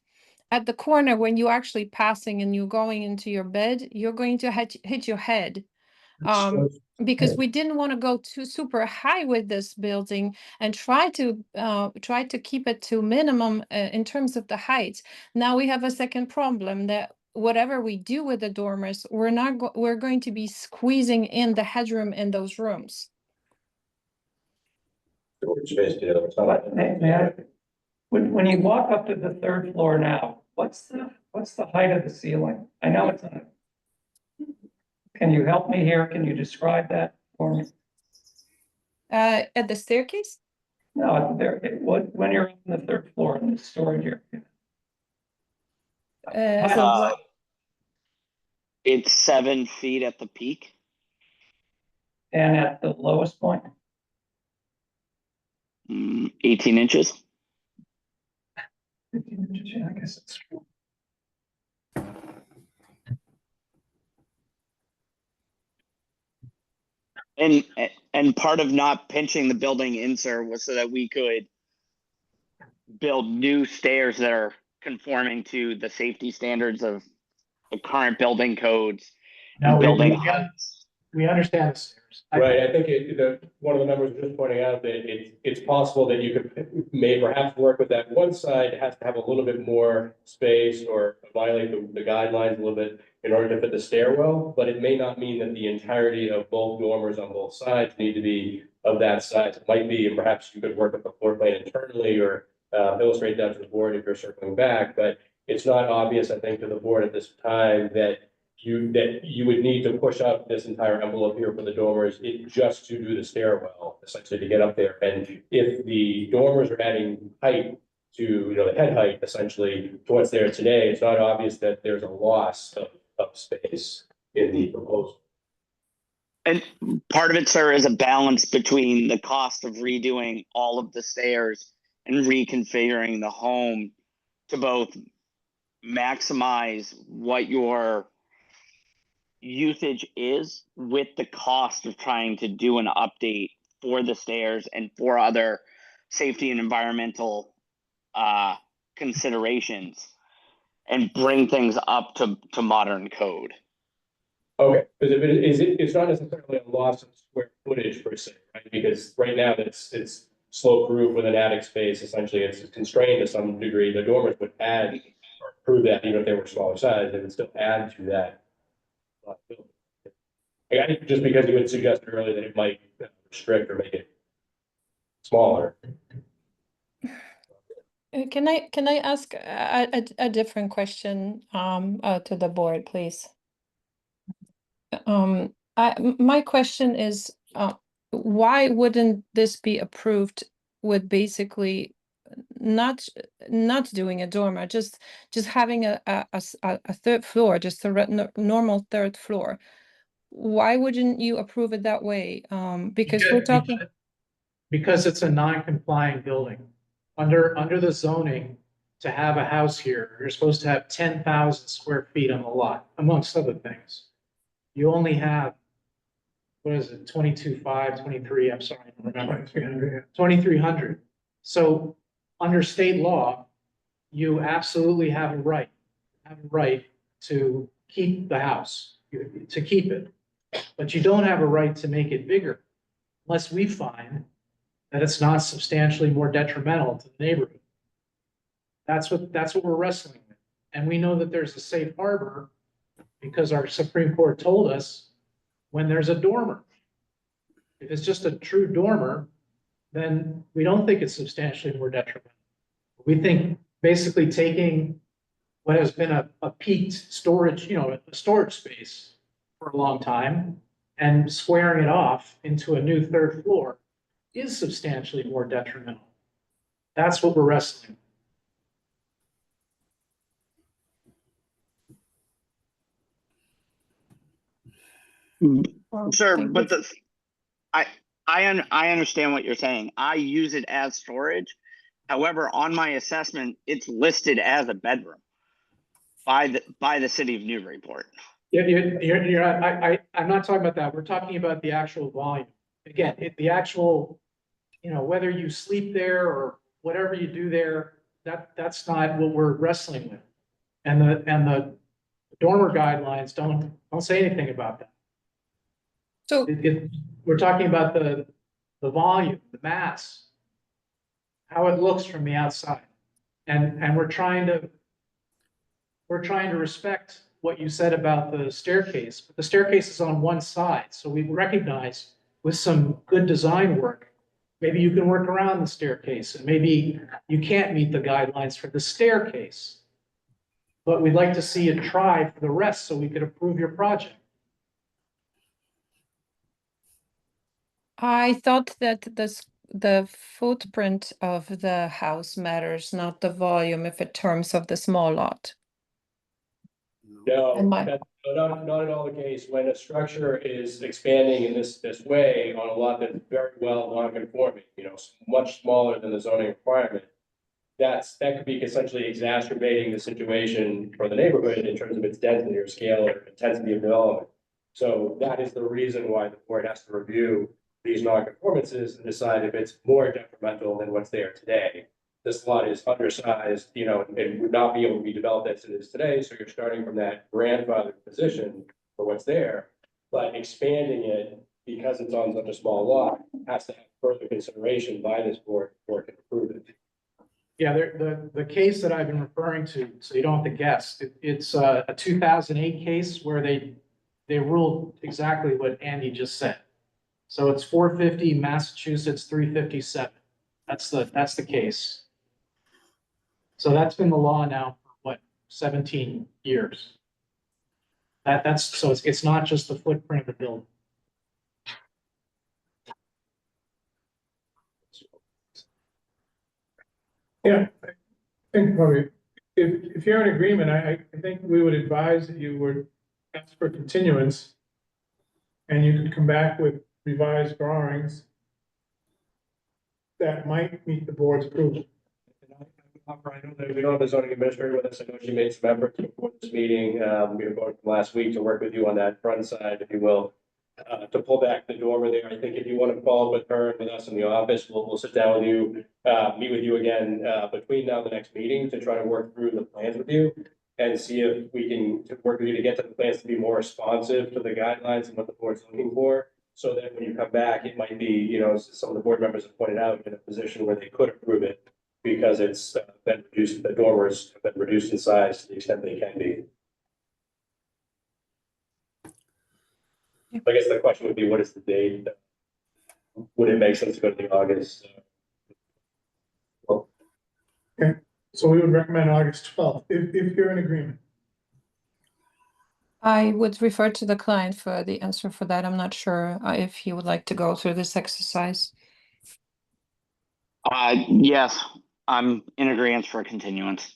Speaker 12: at the corner, when you're actually passing and you're going into your bed, you're going to hit your head. Because we didn't want to go too super high with this building and try to keep it to minimum in terms of the height. Now we have a second problem, that whatever we do with the dormers, we're going to be squeezing in the headroom in those rooms.
Speaker 9: When you walk up to the 3rd floor now, what's the height of the ceiling? I know it's not. Can you help me here? Can you describe that for me?
Speaker 12: At the staircase?
Speaker 9: No, when you're on the 3rd floor in the storage area.
Speaker 17: It's 7 feet at the peak.
Speaker 9: And at the lowest point?
Speaker 17: 18 inches.
Speaker 9: 15 inches, yeah, I guess it's true.
Speaker 17: And part of not pinching the building in, sir, was so that we could build new stairs that are conforming to the safety standards of the current building codes.
Speaker 3: No,
Speaker 17: building
Speaker 3: we understand the stairs.
Speaker 10: Right, I think one of the members was just pointing out that it's possible that you may perhaps work with that. One side has to have a little bit more space or violate the guidelines a little bit in order to fit the stairwell, but it may not mean that the entirety of both dormers on both sides need to be of that size. It might be, and perhaps you could work with the floor plan internally or illustrate that to the board if you're circling back, but it's not obvious, I think, to the board at this time that you would need to push up this entire envelope here for the dormers just to do the stairwell, essentially to get up there. And if the dormers are adding height to, the head height essentially to what's there today, it's not obvious that there's a loss of space in the proposal.
Speaker 17: And part of it, sir, is a balance between the cost of redoing all of the stairs and reconfiguring the home to both maximize what your usage is with the cost of trying to do an update for the stairs and for other safety and environmental considerations, and bring things up to modern code.
Speaker 10: Okay, because if it's not necessarily a loss of square footage per se, right? Because right now it's sloped roof with an attic space, essentially it's constrained to some degree. The dormers would add or improve that, even if they were smaller size, they would still add to that. Just because you had suggested earlier that it might restrict or make it smaller.
Speaker 12: Can I ask a different question to the board, please? My question is, why wouldn't this be approved with basically not doing a dormer, just having a third floor, just a normal third floor? Why wouldn't you approve it that way? Because we're talking.
Speaker 3: Because it's a non-compliant building. Under the zoning, to have a house here, you're supposed to have 10,000 square feet on the lot, amongst other things. You only have, what is it, 22.5, 23, I'm sorry, I don't remember. 2,300. So under state law, you absolutely have a right to keep the house, to keep it. But you don't have a right to make it bigger unless we find that it's not substantially more detrimental to the neighborhood. That's what we're wrestling with. And we know that there's a safe harbor because our Supreme Court told us when there's a dormer. If it's just a true dormer, then we don't think it's substantially more detrimental. We think basically taking what has been a peaked storage, a storage space for a long time and squaring it off into a new third floor is substantially more detrimental. That's what we're wrestling
Speaker 17: with. Sure, but I understand what you're saying. I use it as storage. However, on my assessment, it's listed as a bedroom by the city of Newburyport.
Speaker 3: Yeah, I'm not talking about that. We're talking about the actual volume. Again, the actual, whether you sleep there or whatever you do there, that's not what we're wrestling with. And the dormer guidelines don't say anything about that.
Speaker 12: So
Speaker 3: we're talking about the volume, the mass, how it looks from the outside. And we're trying to respect what you said about the staircase, but the staircase is on one side. So we recognize with some good design work, maybe you can work around the staircase and maybe you can't meet the guidelines for the staircase. But we'd like to see you try for the rest so we could approve your project.
Speaker 12: I thought that the footprint of the house matters, not the volume, if in terms of the small lot.
Speaker 10: No, that's not at all the case. When a structure is expanding in this way on a lot that's very well non-conforming, much smaller than the zoning requirement, that could be essentially exacerbating the situation for the neighborhood in terms of its density or scale or intensity of development. So that is the reason why the board has to review these non-conformances and decide if it's more detrimental than what's there today. This lot is undersized, and would not be able to be developed as it is today. So you're starting from that grandfathered position for what's there, but expanding it because it's on such a small lot has to have further consideration by this board before it can approve it.
Speaker 3: Yeah, the case that I've been referring to, so you don't have to guess, it's a 2008 case where they ruled exactly what Andy just said. So it's 450 Massachusetts 357. That's the case. So that's been the law now for what, 17 years. So it's not just the footprint of the building.
Speaker 1: Yeah, I think probably, if you're in agreement, I think we would advise that you would ask for continuance. And you could come back with revised drawings that might meet the board's approval.
Speaker 10: I know that we don't have the zoning administrator with us. I know she made some efforts before this meeting. We were going from last week to work with you on that front side, if you will, to pull back the dormer there. I think if you want to follow up with her and with us in the office, we'll sit down with you, meet with you again, between now and the next meeting to try to work through the plans with you and see if we can work with you to get to the plans to be more responsive to the guidelines and what the board's looking for. So that when you come back, it might be, you know, some of the board members have pointed out, in a position where they could approve it because it's been reduced, the dormers have been reduced in size to the extent they can be. I guess the question would be, what is the date? Would it make sense to go to the August?
Speaker 1: Okay, so we would recommend August 12th, if you're in agreement.
Speaker 12: I would refer to the client for the answer for that. I'm not sure if he would like to go through this exercise.
Speaker 17: Yes, I'm in agreement for a continuance.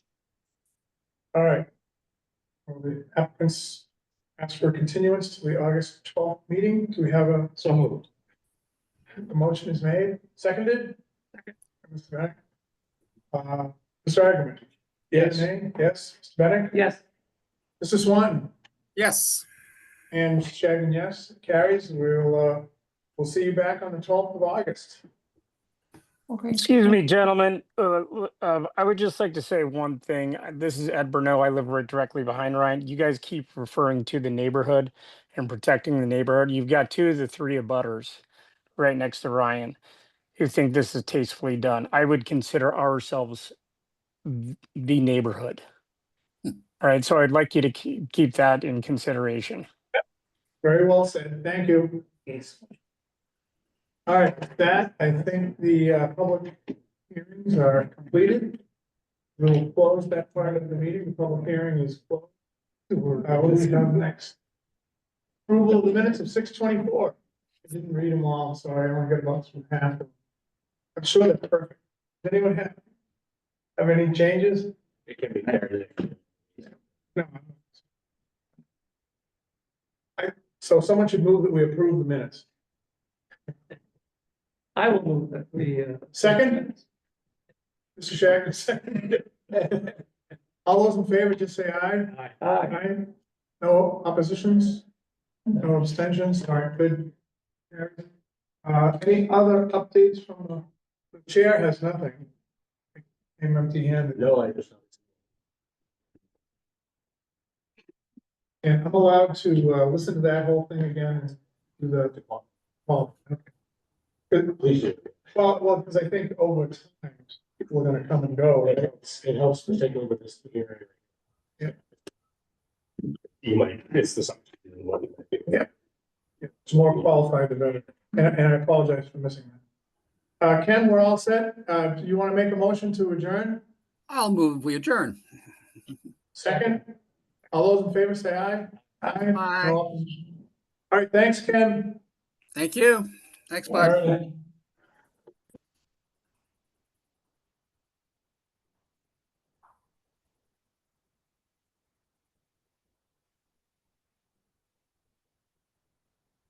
Speaker 1: All right. Well, the applicants ask for a continuance to the August 12th meeting. Do we have a?
Speaker 10: So moved.
Speaker 1: The motion is made, seconded? Second. Mr. Bennett? Mr. Ackerman?
Speaker 10: Yes.
Speaker 1: Nay? Yes. Mr. Bennett?
Speaker 9: Yes.
Speaker 1: Mr. Swanton?
Speaker 2: Yes.
Speaker 1: And Mr. Shagnon, yes, it carries. We'll see you back on the 12th of August.
Speaker 12: Okay.
Speaker 16: Excuse me, gentlemen. I would just like to say one thing. This is Ed Burnell. I live right directly behind Ryan. You guys keep referring to the neighborhood and protecting the neighborhood. You've got 2 of the 3 abutters right next to Ryan who think this is tastefully done. I would consider ourselves the neighborhood. All right, so I'd like you to keep that in consideration.
Speaker 1: Very well said. Thank you.
Speaker 9: Yes.
Speaker 1: All right, with that, I think the public hearings are completed. We'll close that part of the meeting. The public hearing is closed. What do we have next? Approval of the minutes of 6:24. I didn't read them all, so I only got about half of them. I'm sure they're perfect. Does anyone have any changes?
Speaker 10: It can be carried.
Speaker 1: No. So someone should move that we approve the minutes.
Speaker 9: I will move that we,
Speaker 1: Second? Mr. Shagnon, second. All those in favor, just say aye.
Speaker 9: Aye.
Speaker 1: Aye. No oppositions? No abstentions? All right, good. Any other updates from the chair? Has nothing. Came empty-handed.
Speaker 10: No, I just.
Speaker 1: And I'm allowed to listen to that whole thing again and do the, well, okay. Good.
Speaker 10: Please do.
Speaker 1: Well, because I think over time, people are gonna come and go.
Speaker 10: It helps particularly with this area.
Speaker 1: Yeah.
Speaker 10: You might, it's the subject.
Speaker 1: Yeah. It's more qualified the better, and I apologize for missing that. Ken, we're all set. Do you want to make a motion to adjourn?
Speaker 2: I'll move, we adjourn.
Speaker 1: Second? All those in favor say aye. Aye.
Speaker 2: Aye.
Speaker 1: No opposition. All right, thanks, Ken.
Speaker 2: Thank you. Thanks,
Speaker 1: All
Speaker 2: bud.
Speaker 1: right.